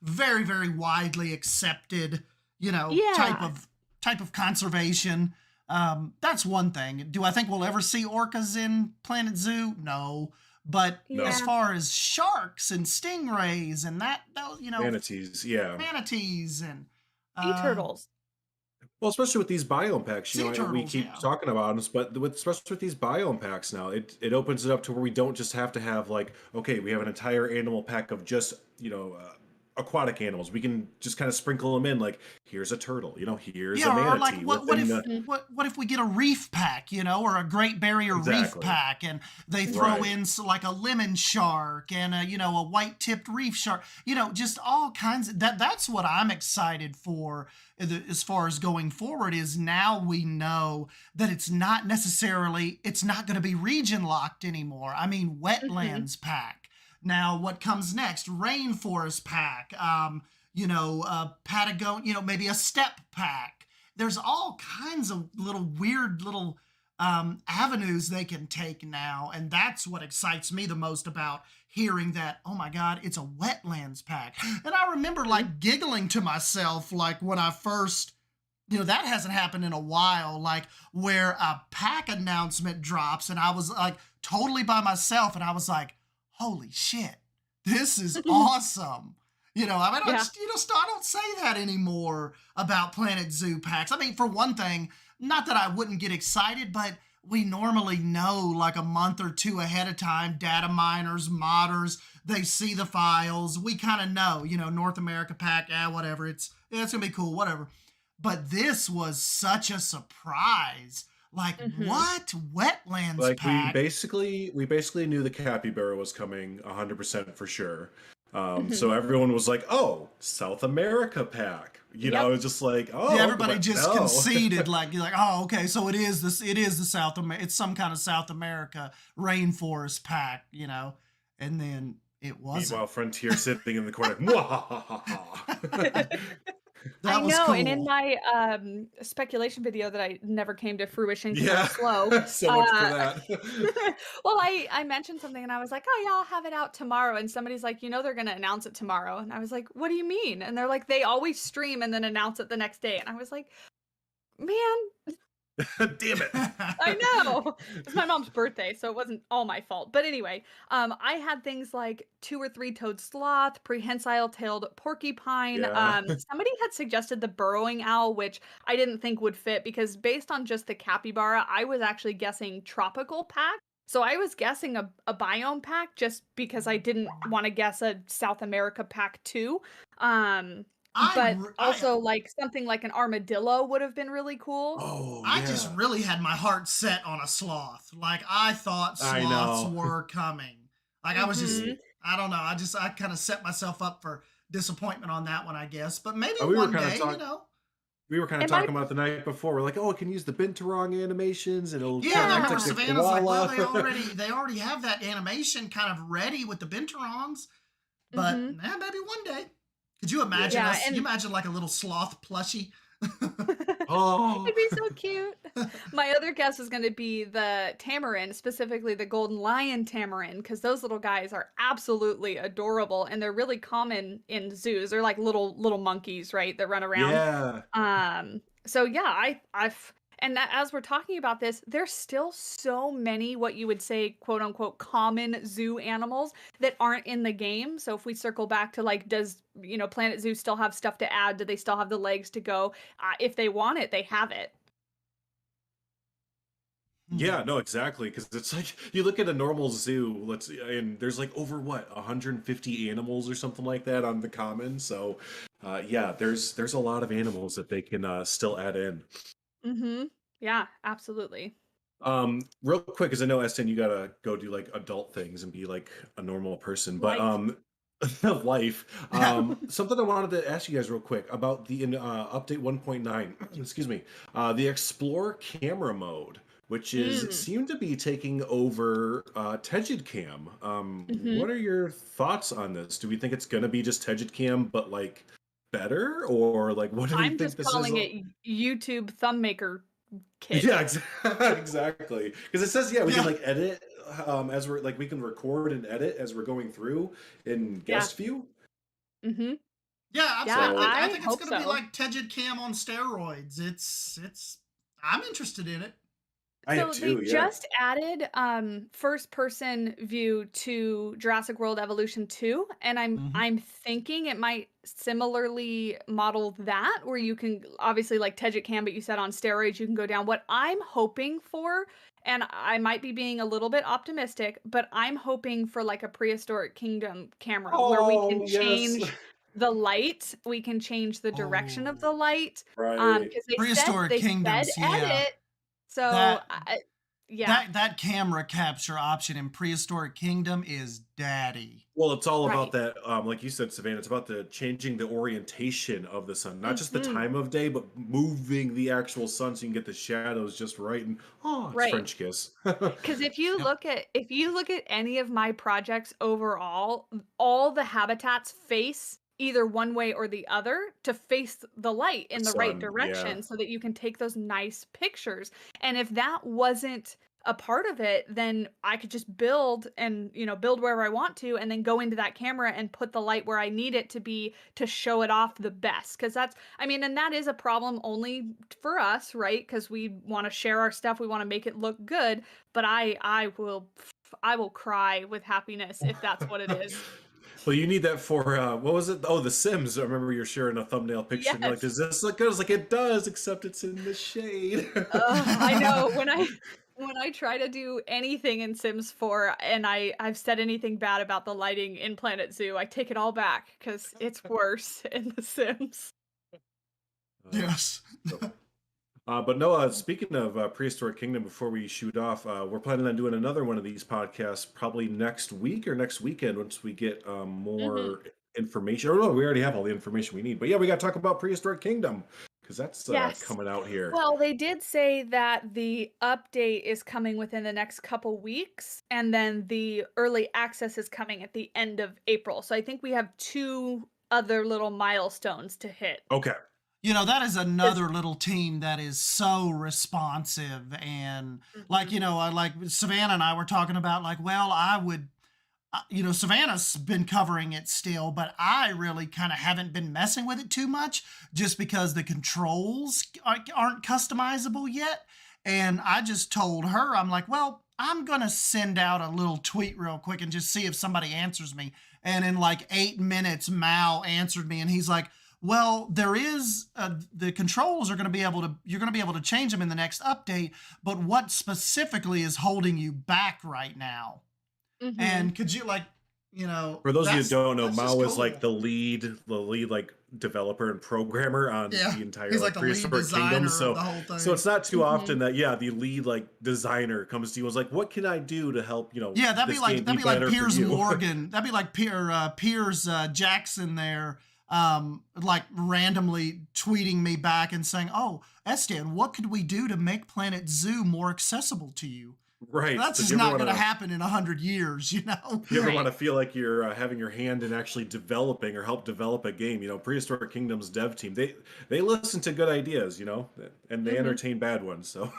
very, very widely accepted, type Yeah. of conservation. That's one thing. Do I think we'll ever see orcas in Planet Zoo? No. But as No. Yeah. far as sharks and stingrays and Manatees, yeah. manatees and Sea uh, turtles. Well, especially with these biome packs, sea we turtles, keep yeah. talking about them, but especially with these biome packs now, it opens it up to where we don't just have to have like, okay, we have an entire animal pack of just aquatic animals. We can just kind of sprinkle them in, like here's a turtle, here's a Yeah, or like manatee what within if the Mhm. what if we get a reef pack, or a Great Barrier Reef exactly pack, and they throw right, in like a lemon shark and a white tipped reef shark, just all kinds of that's what I'm excited for as far as going forward is now we know that it's not going to be region locked anymore. I mean, Mhm. wetlands pack. Now, what comes next? Rainforest pack. Patagon, maybe a step pack. There's all kinds of little weird little avenues they can take now. And that's what excites me the most about hearing that, oh my God, it's a wetlands pack. And I remember like giggling to myself, like when I first, that hasn't happened in a while, like where a pack announcement drops and I was like totally by myself and I was like, holy shit, this is awesome. I mean, Yeah. I don't say that anymore about Planet Zoo packs. I mean, for one thing, not that I wouldn't get excited, but we normally know like a month or two ahead of time, data miners, modders, they see the files. We kind of know, North America pack, whatever. It's going to be cool, whatever. But this was such a surprise. Like, Mhm. what? Wetlands like pack? we basically knew the capybara was coming 100% for sure. So Mhm. everyone was like, oh, South America pack, Yep. it's just like, Yeah, oh, everybody but just no. conceded, like you're like, oh, okay, so it is the South America, it's some kind of South America rainforest pack, and then it wasn't. Meanwhile, Frontier sitting in the corner. Mwahahaha. I That was know, and in cool. my, speculation video that I never came to fruition because I Yeah, was slow, so much for uh that. well, I mentioned something and I was like, "Oh, yeah, I'll have it out tomorrow," and somebody's like, they're gonna announce it tomorrow," and I was like, "What do you mean?" And they're like, "They always stream and then announce it the next day," and I was like, "Man, Damn it. I know. It's my mom's birthday, so it wasn't all my fault. But anyway, I had things like 2 or 3-toed sloth, prehensile-tailed porcupine. Yeah. Somebody had suggested the burrowing owl, which I didn't think would fit because based on just the capybara, I was actually guessing tropical pack. So I was guessing a biome pack just because I didn't want to guess a South America pack too. Um, but also like something like an armadillo would have been really cool. Oh, I yeah. just really had my heart set on a sloth. Like I thought I sloths know. were coming. Like I was just, Mhm. I don't know. I kind of set myself up for disappointment on that one, I guess. But maybe We were one kind of day, talking. We were kind of It might talking about it the night before. We're like, oh, it can use the Binturong animations, and it'll Yeah, kind of of act course. like a Savannah's like, well, koala. they already have that animation kind of ready with the Binturongs. But Mhm. maybe one day. Could you imagine Yeah, us? You and imagine like a little sloth plushie? Oh, it'd be so cute. My other guess is going to be the tamarin, specifically the golden lion tamarin, because those little guys are absolutely adorable and they're really common in zoos. They're like little monkeys, right, that run around. yeah. So yeah, I've and that, as we're talking about this, there's still so many what you would say quote unquote common zoo animals that aren't in the game. So if we circle back to like, does Planet Zoo still have stuff to add? Do they still have the legs to go? If they want it, they have it. Yeah, no, exactly. Because it's like you look at a normal zoo, and there's like over what 150 animals or something like that on the common. So, yeah, there's a lot of animals that they can still add in. Mm-hmm. Yeah, absolutely. Real quick, because I know Eston, you gotta go do like adult things and be like a normal person, but Life. life. Something I wanted to ask you guys real quick about the update 1.9. Excuse me. The Explore camera mode, which is Mm. seemed to be taking over Tegid Cam. Mm-hmm. What are your thoughts on this? Do we think it's gonna be just Tegid Cam, but like better, or like what do we I'm think just this is? calling it YouTube thumb maker kit. Yeah, exactly. Because it says, yeah, we can Yeah. like edit as we're like we can record and edit as we're going through in Yeah. guest view. Mm-hmm. Yeah, Yeah, absolutely. I I think it's hope going to be so. like Tegid Cam on steroids. I'm interested in it. I am So too. they Yeah. just added first person view to Jurassic World Evolution 2 and Mhm. I'm thinking it might similarly model that where you can obviously like Tegit Cam but you said on steroids you can go down. What I'm hoping for, and I might be being a little bit optimistic, but I'm hoping for like a Prehistoric Kingdom camera where we can Oh yes. change the light, we can change the direction of Oh, the light Right. because Prehistoric they said Kingdoms. Yeah, edit. So that yeah. that camera capture option in Prehistoric Kingdom is daddy. Well, it's all about Right. that, like you said, Savannah. It's about the changing the orientation of the sun, not just the Mhm. time of day, but moving the actual sun so you can get the shadows just right. And oh, it's Right. French kiss. Because if you Yep. look at any of my projects overall, all the habitats face either one way or the other to face the light The in the right sun, yeah. direction so that you can take those nice pictures. And if that wasn't a part of it, then I could just build and, build wherever I want to and then go into that camera and put the light where I need it to be to show it off the best. Because and that is a problem only for us, right? Because we want to share our stuff, we want to make it look good, but I will cry with happiness if that's what it is. Well, you need that for what was it? Oh, The Sims. I remember you're sharing a thumbnail picture, and you're like, Yes. "Does this look good?" I was like, "It does, except it's in the shade." I know when I try to do anything in Sims 4 and I've said anything bad about the lighting in Planet Zoo, I take it all back because it's worse in The Sims. Yes. But no, speaking of Prehistoric Kingdom, before we shoot off, we're planning on doing another one of these podcasts probably next week or next weekend once we get more information. Or no, we already have all the information we need. But yeah, we got to talk about Prehistoric Kingdom because that's Yes. coming out here. Well, they did say that the update is coming within the next couple weeks, and then the early access is coming at the end of April. So I think we have 2 other little milestones to hit. Okay. That is another little team that is so responsive. And like, like Savannah and I were talking about, like, well, I would, Savannah's been covering it still, but I really kind of haven't been messing with it too much just because the controls aren't customizable yet. And I just told her, I'm like, well, I'm going to send out a little tweet real quick and just see if somebody answers me. And in like 8 minutes, Mao answered me and he's like, well, there is the controls are going to be able to, you're going to be able to change them in the next update. But what specifically is holding you back right now? Mhm. And could you like, you know, For those of you who that's- don't know, that's Mao just is like cool. the lead like developer and programmer on Yeah, the entire he's like like the lead Prehistoric designer Kingdom. of So the whole thing. so it's not too Mhm. often that the lead like designer comes to you and was like, what can I do to help, Yeah, that'd this be like game that'd be be like better for Piers you? Morgan. That'd be like Piers Jackson there, like randomly tweeting me back and saying, "Oh, Estan, what could we do to make Planet Zoo more accessible to you?" Right. That's So just do you ever not going to wanna happen in 100 years, you know. you ever Right. want to feel like you're having your hand in actually developing or help develop a game? Prehistoric Kingdom's dev team, they listen to good ideas, and they Mhm. entertain bad ones. So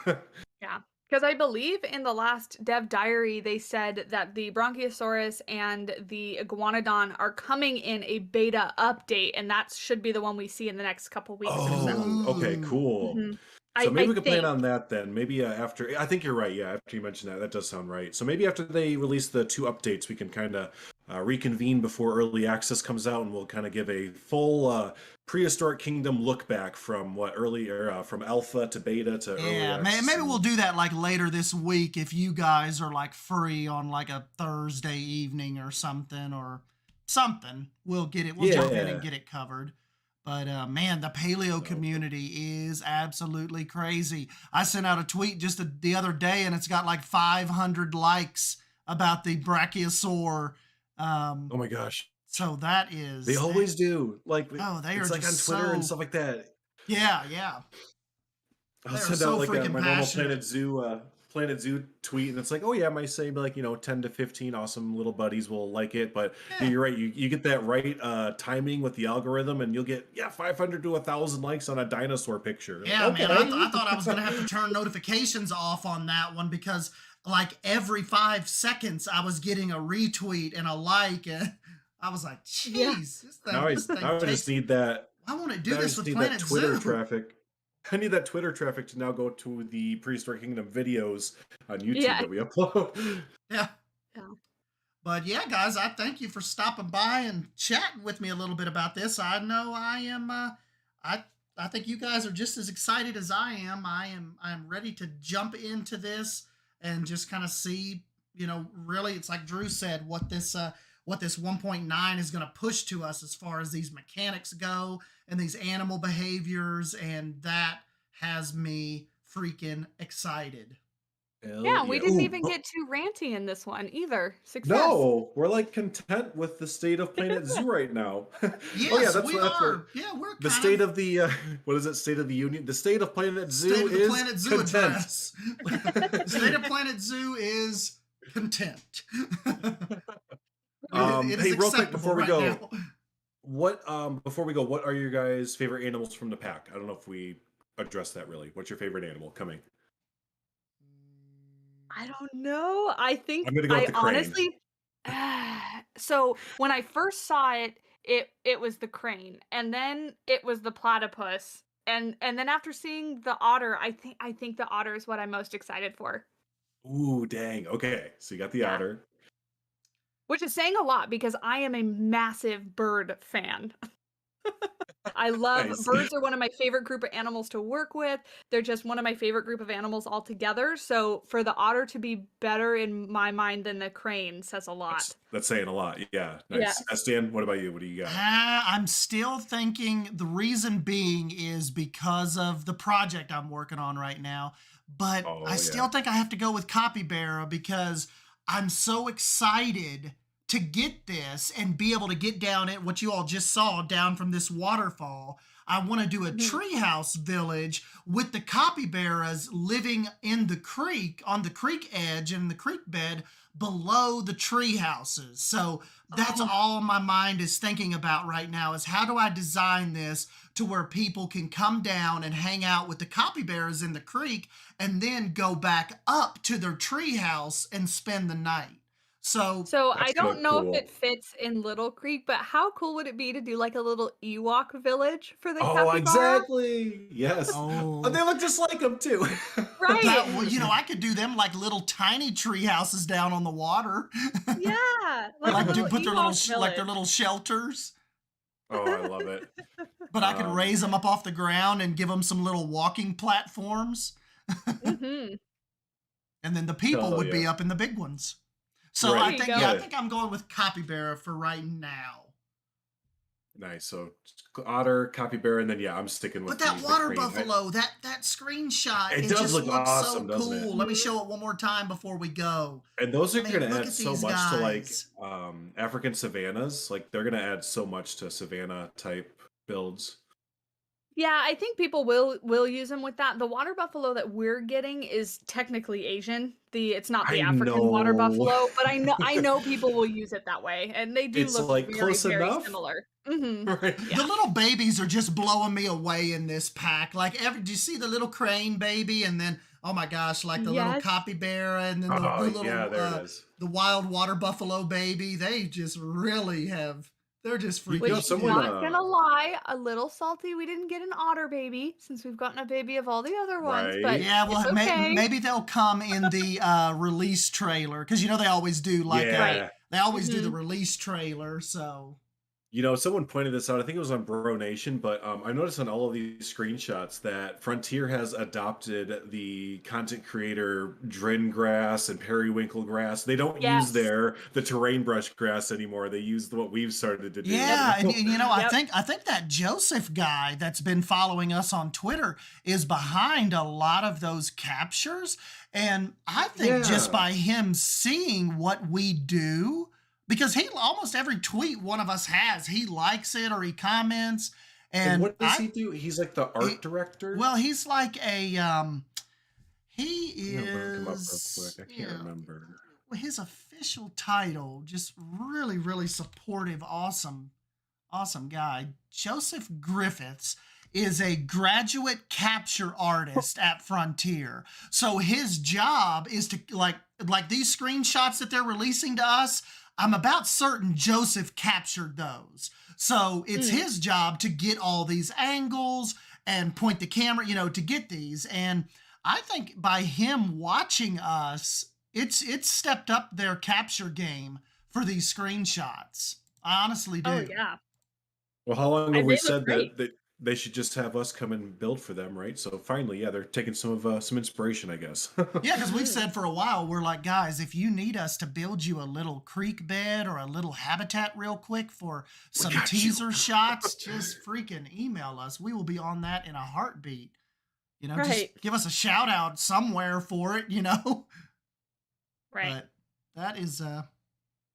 Yeah. Because I believe in the last dev diary, they said that the Bronchiosaurus and the Iguanodon are coming in a beta update, and that should be the one we see in the next couple weeks or so. oh, okay, Ooh. cool. Mhm. So maybe I we could plan think. on that then. Maybe after, I think you're right. Yeah, after you mentioned that, that does sound right. So maybe after they release the 2 updates, we can kind of reconvene before early access comes out, and we'll kind of give a full Prehistoric Kingdom look back from from alpha to beta to early Yeah, access. maybe we'll do that like later this week if you guys are like free on like a Thursday evening or something We'll get it. We'll jump in Yeah. and get it covered. But man, the paleo community is absolutely crazy. I sent out a tweet just the other day, and it's got like 500 likes about the brachiosaur. Oh my gosh, So that is they always do. Like Oh, they it's are like on just Twitter and so stuff like that. yeah. I'll They are send so out like freaking my normal passionate. Planet Zoo tweet, and it's like, oh yeah, my say like 10 to 15 awesome little buddies will like it. But Yeah. you're right, you get that right timing with the algorithm, and you'll get 500 to 1,000 likes on a dinosaur picture. Yeah, Okay. man, I thought I was gonna have to turn notifications off on that one because like every 5 seconds I was getting a retweet and a like, and I was like, Yeah. "Jeez, now I this thing just takes." need that. Why won't it do Now I this just with need Planet that Twitter Zoo? traffic. I need that Twitter traffic to now go to the Prehistoric Kingdom videos on YouTube Yeah. that we upload. Yeah, Yeah. but yeah, guys, I thank you for stopping by and chatting with me a little bit about this. I know I am. I think you guys are just as excited as I am. I'm ready to jump into this and just kind of see. Really, it's like Drew said, what this 1.9 is going to push to us as far as these mechanics go and these animal behaviors, and that has me freaking excited. Hell Yeah, we didn't Ooh, even get too ranty in this one either. Success. No, we're like content with the state of Planet Zoo right now. Yes, that's we what are. Yeah, we're the kind state of of the what is it? State of the Union. The state of Planet Zoo State of the is Planet Zoo content. address. State of Planet Zoo is content. It is Hey, real quick acceptable before we right go, now. what are your guys' favorite animals from the pack? I don't know if we addressed that really. What's your favorite animal coming? I don't know. I think I'm gonna go with I the crane. honestly so when I first saw it, it was the crane, and then it was the platypus, and then after seeing the otter, I think the otter is what I'm most excited for. Ooh, dang. Okay, so you got the Yeah. otter. Which is saying a lot because I am a massive bird fan. I love Nice. birds are one of my favorite group of animals to work with. They're just one of my favorite group of animals altogether. So for the otter to be better in my mind than the crane says a lot. That's saying a lot. Yeah, Yeah. nice. Estan, what about you? What do you got? I'm still thinking the reason being is because of the project I'm working on right now. But Oh, I yeah. still think I have to go with Capybara because I'm so excited to get this and be able to get down at what you all just saw down from this waterfall. I want to do a treehouse village with the capybaras living in the creek, on the creek edge and the creek bed below the tree houses. So that's all my mind is thinking about right now is how do I design this to where people can come down and hang out with the capybaras in the creek and then go back up to their tree house and spend the night. So So I That's kind don't of know if cool. it fits in Little Creek, but how cool would it be to do like a little Ewok village for the Oh, capybara? exactly. Yes. Oh, oh they look just like him too. Right. that well, I could do them like little tiny tree houses down on the water. Yeah, like a Like do little put their little Ewok like their village. little shelters. Oh, I love it. But I could Um, raise them up off the ground and give them some little walking platforms. Mhm. And then the people hell would be yeah. up in the big ones. So There Right. you I go. Yeah. think I'm going with capybara for right now. Nice. So otter, capybara, and then yeah, I'm sticking But with that the water crane. buffalo, that screenshot, It it does just look looks so awesome, doesn't it? cool. Let me Mhm. show it one more time before we go. And those I are mean, going to look add at so these much to like guys. African savannas. Like they're going to add so much to savanna type builds. Yeah, I think people will use them with that. The water buffalo that we're getting is technically Asian. It's not the I African water know. buffalo, but I know people will use it that way, and they do It's look like very close very enough. similar. Mhm. Right. The Yeah. little babies are just blowing me away in this pack. Like do you see the little crane baby, and then oh my gosh, like the little Yes. capybara, and then Oh, the yeah, little there it is. the wild water buffalo baby. They just really have. They're just You freaking know, Which, someone, cute. not gonna lie, a little salty we didn't get an otter baby since we've gotten a baby of all the other ones, but right? Yeah, it's well, okay. maybe they'll come in the release trailer because they always do like Right. Yeah. they always do the Mhm. release trailer. So You know, someone pointed this out. I think it was on Bro Nation, but I noticed on all of these screenshots that Frontier has adopted the content creator Drin grass and periwinkle grass. They don't use Yes. the terrain brush grass anymore. They use what we've started to do. yeah, and Yep. I think that Joseph guy that's been following us on Twitter is behind a lot of those captures, and I think just Yeah. by him seeing what we do, because he almost every tweet one of us has, he likes it or he comments, And and what does he do? He's like the he- art director. well, he's like he I'm gonna look him up real is quick. I can't remember. his official title, just really really supportive, awesome guy. Joseph Griffiths is a graduate capture artist at Frontier. So his job is to like these screenshots that they're releasing to us, I'm about certain Joseph captured those. So it's Mm. his job to get all these angles and point the camera, to get these. And I think by him watching us, it's stepped up their capture game for these screenshots. I honestly do. Oh yeah. Well, how long have And we they look said great. that they should just have us come and build for them, right? So finally, yeah, they're taking some inspiration, I guess. Yeah, because we've Mhm. said for a while, we're like, guys, if you need us to build you a little creek bed or a little habitat real quick for some got you. teaser shots, just freaking email us. We will be on that in a heartbeat. Just Right. give us a shout out somewhere for it, Right. But that is, I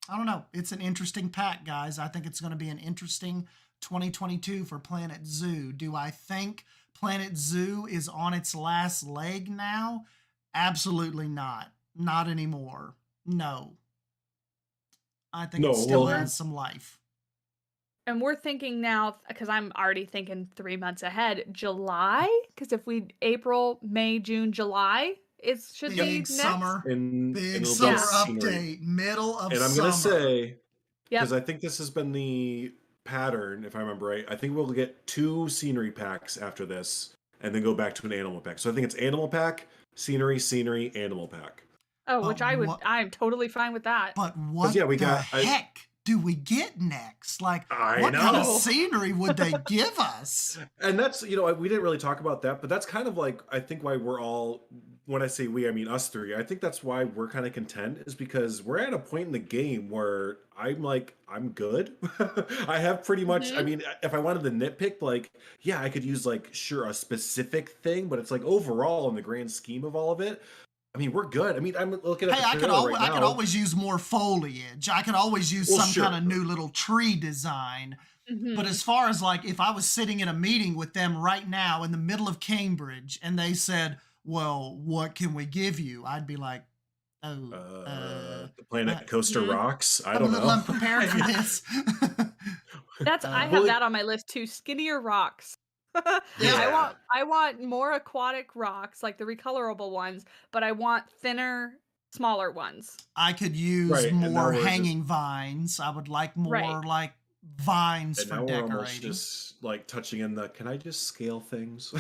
don't know. It's an interesting pack, guys. I think it's going to be an interesting 2022 for Planet Zoo. Do I think Planet Zoo is on its last leg now? Absolutely not. Not anymore. No. I think No, it still well- has some life. And we're thinking now, because I'm already thinking 3 months ahead, July? Because if we April, May, June, July, it should be Big next. summer. And Big it'll be summer scenery. update. Middle of And I'm summer. gonna say, Yep. because I think this has been the pattern, if I remember right. I think we'll get 2 scenery packs after this, and then go back to an animal pack. So I think it's animal pack, scenery, animal pack. Oh, But which what- I'm totally fine with that. But what yeah, we the got- heck do we get next? Like, I what kind of know. scenery would they give us? And that's, we didn't really talk about that, but that's kind of like, I think why we're all, when I say we, I mean us three. I think that's why we're kind of content, is because we're at a point in the game where I'm like, I'm good. I have pretty much, I mean, if I wanted to nitpick, like, yeah, I could use like, sure, a specific thing, but it's like overall in the grand scheme of all of it, I mean, we're good. I mean, I'm looking at Hey, the I could trailer right I could now. always use more foliage. I could always use Well, some sure. kind of new little tree design. Mhm. But as far as like, if I was sitting in a meeting with them right now in the middle of Cambridge and they said, well, what can we give you? I'd be like, The Planet Coaster Mhm. rocks. I I'm a don't little know. unprepared for this. That's I Uh, have that on my list too. Skinnier rocks. Yeah. I want more aquatic rocks, like the recolorable ones, but I want thinner smaller ones. I could use Right, and now more we're hanging vines. I would like more Right. like vines and for now we're almost decorating. just like touching in the can I just scale things?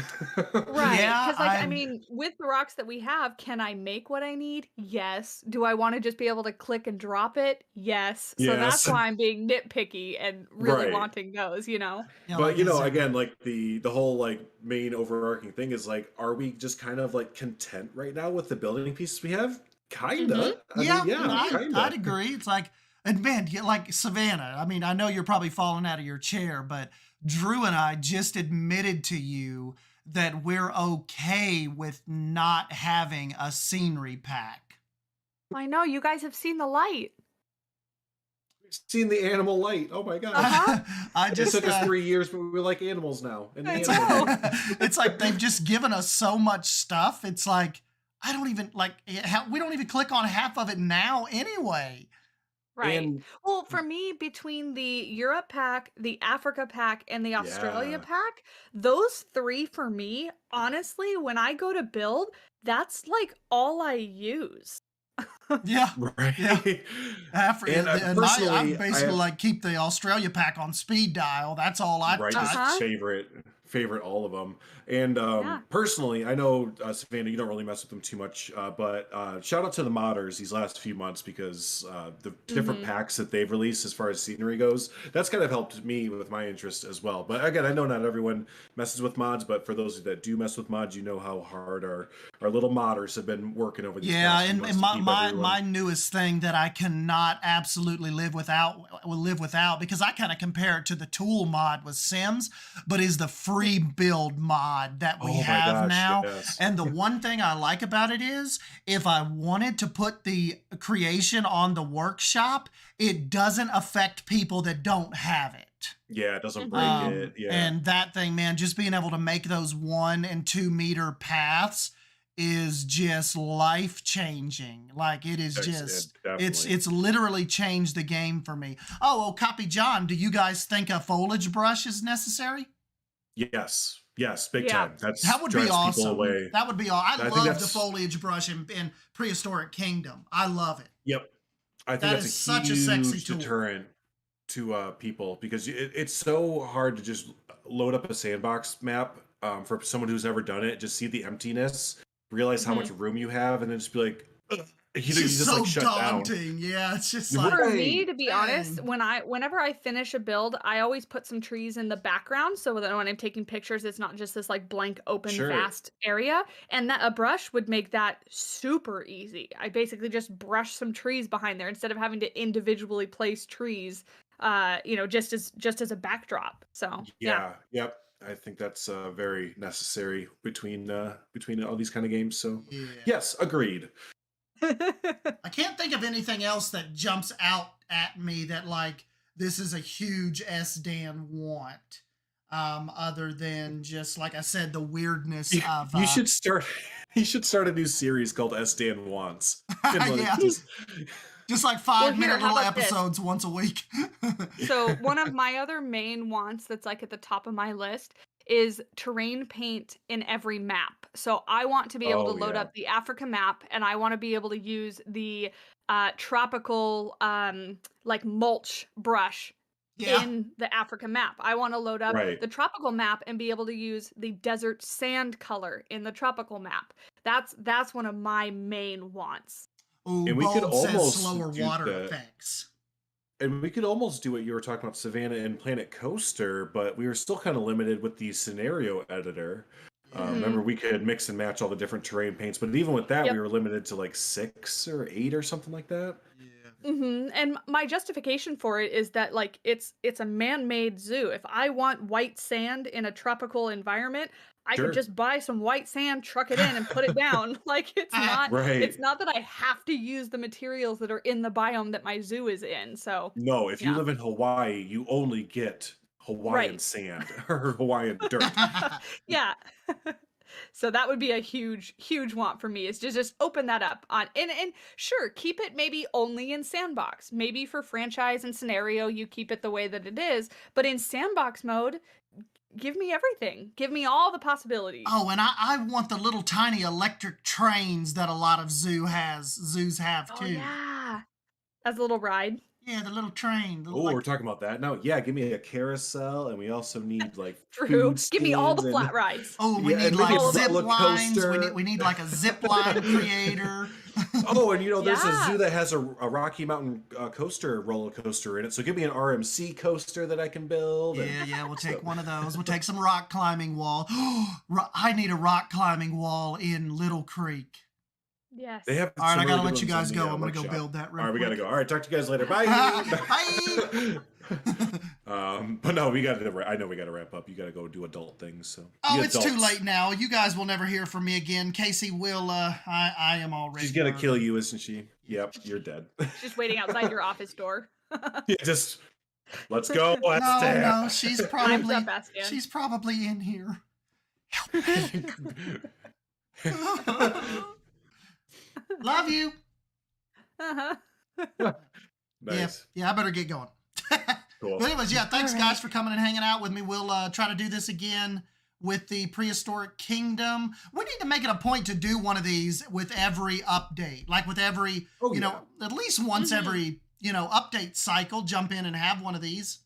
Right, Yeah, because like, I mean, with the rocks that we have, can I make what I need? Yes. Do I wanna just be able to click and drop it? Yes. So that's Yes. why I'm being nitpicky and really Right. wanting those, you know? yeah, But like you is know, there again, like the whole like main overarching thing is like, are we just kind of like content right now with the building pieces we have? Mhm. Kinda. I Yeah, mean, yeah, I'd kinda. agree. It's like, and man, like Savannah. I mean, I know you're probably falling out of your chair, but Drew and I just admitted to you that we're okay with not having a scenery pack. I know, you guys have seen the light. We've seen the animal light. Oh my gosh. Uh-huh. I It just took us 3 years, but we like animals now. And the I animal know. light. it's like they've just given us so much stuff. It's like I don't even like we don't even click on half of it now anyway. Right. And Well, for me, between the Europe pack, the Africa pack, and the Australia yeah. pack, those 3 for me, honestly, when I go to build, that's like all I use. Yeah, yeah. Right. After, And I personally, I basically have like keep the Australia pack on speed dial. That's all I right, just touch. Uh-huh. favorite all of them. And Yeah. personally, I know Savannah, you don't really mess with them too much, but shout out to the modders these last few months because the different Mhm. packs that they've released as far as scenery goes, that's kind of helped me with my interest as well. But again, I know not everyone messes with mods, but for those that do mess with mods, you know how hard our little modders have been working over these Yeah, past few and, months and to my, keep my everyone. my newest thing that I cannot absolutely live without because I kind of compare it to the tool mod with Sims, but is the free build mod that we Oh my have gosh, now. yes. And the one thing I like about it is if I wanted to put the creation on the workshop, it doesn't affect people that don't have it. Yeah, it doesn't break Mhm. it. Yeah. And that thing, man, just being able to make those 1 and 2 meter paths is just life changing. Like it is just, Definitely. it's literally changed the game for me. Oh, Copy John, do you guys think a foliage brush is necessary? Yes. Yes, big Yeah. time. That's That would be drives people awesome. away. That would be all. I I think love the that's foliage brush in Prehistoric Kingdom. I love it. yep. I think That that's is a such a sexy huge tool. deterrent to people because it's so hard to just load up a sandbox map for someone who's never done it. Just see the emptiness, realize how Mhm. much room you have, and then just be like, "Ugh," It's you just just so like shut down. daunting. Yeah, it's just You're like, For me, right. to be honest, dang. whenever I finish a build, I always put some trees in the background so that when I'm taking pictures, it's not just this like blank, open, Sure. vast area. And that a brush would make that super easy. I basically just brush some trees behind there instead of having to individually place trees, just as a backdrop. So yeah. Yeah. Yep. I think that's very necessary between all these kind of games. So Yeah. yes, agreed. I can't think of anything else that jumps out at me that like this is a huge SDAN want. Other than just like I said, the weirdness You, of you should start. You should start a new series called S Dan Wants. And like, yeah, just like Well, 5-minute here, how little about this? episodes once a week. So one of my other main wants that's like at the top of my list is terrain paint in every map. So I want to be able to oh load yeah, up the Africa map and I want to be able to use the tropical like mulch brush Yeah. in the Africa map. I want to load up right. the tropical map and be able to use the desert sand color in the tropical map. That's one of my main wants. Ooh, And we could Bold says almost slower do water that. effects. And we could almost do what you were talking about, Savannah and Planet Coaster, but we were still kind of limited with the scenario editor. Mhm. Remember, we could mix and match all the different terrain paints, but even with that, Yep. we were limited to like 6 or 8 or something like that. Yeah. And my justification for it is that like it's a man-made zoo. If I want white sand in a tropical environment, I could Sure. just buy some white sand, truck it in, and put it down. Like it's Right. not that I have to use the materials that are in the biome that my zoo is in. So No, if you yeah, live in Hawaii, you only get Hawaiian right. sand or Hawaiian dirt. Yeah. So that would be a huge, huge want for me is to just open that up on and sure, keep it maybe only in sandbox. Maybe for franchise and scenario, you keep it the way that it is, but in sandbox mode, give me everything. Give me all the possibilities. Oh, and I want the little tiny electric trains that a lot of zoos have Oh, too. yeah. As a little ride. Yeah, the little train. Oh, we're talking about that now. Yeah, give me a carousel, and we also need like True. food Give me all the stands flat and- rides. Oh, we Yeah, need and we like need a zip roller lines. coaster. We need like a zip line creator. Oh, and there's a Yeah. zoo that has a Rocky Mountain roller coaster in it. So give me an RMC coaster that I can build. Yeah, we'll take one of those. We'll take some rock climbing wall. I need a rock climbing wall in Little Creek. Yes. They have All right, some I gotta really let good you ones guys in the, go. I'm gonna go workshop. build that real All right, we gotta quick. go. All right, talk to you guys later. Bye. But no, we gotta. I know we gotta wrap up. You gotta go do adult things. So. Oh, You it's too adults. late now. You guys will never hear from me again. Casey will. I am already. She's gonna kill you, isn't she? Yep, you're dead. Just waiting outside your office door. Yeah, just let's go. Let's No, she's Time's probably up, Bastian. she's probably in here. Love you. Uh-huh. Nice. Yeah, I better get going. Cool. But anyways, yeah, thanks All guys right. for coming and hanging out with me. We'll try to do this again with the Prehistoric Kingdom. We need to make it a point to do one of these with every update, like with every, Oh, at least once every, update cycle, jump in and have one of these.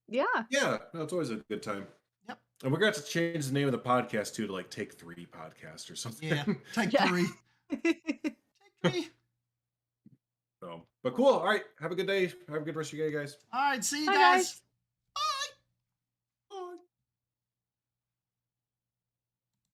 Yeah. Yeah, no, it's always a good time. Yep. And we're gonna have to change the name of the podcast too to like Take 3 Podcast or something. Yeah, take Yeah. 3. Take 3. So, but cool. All right. Have a good day. Have a good rest of your day, guys. All right, see you Bye, guys. guys.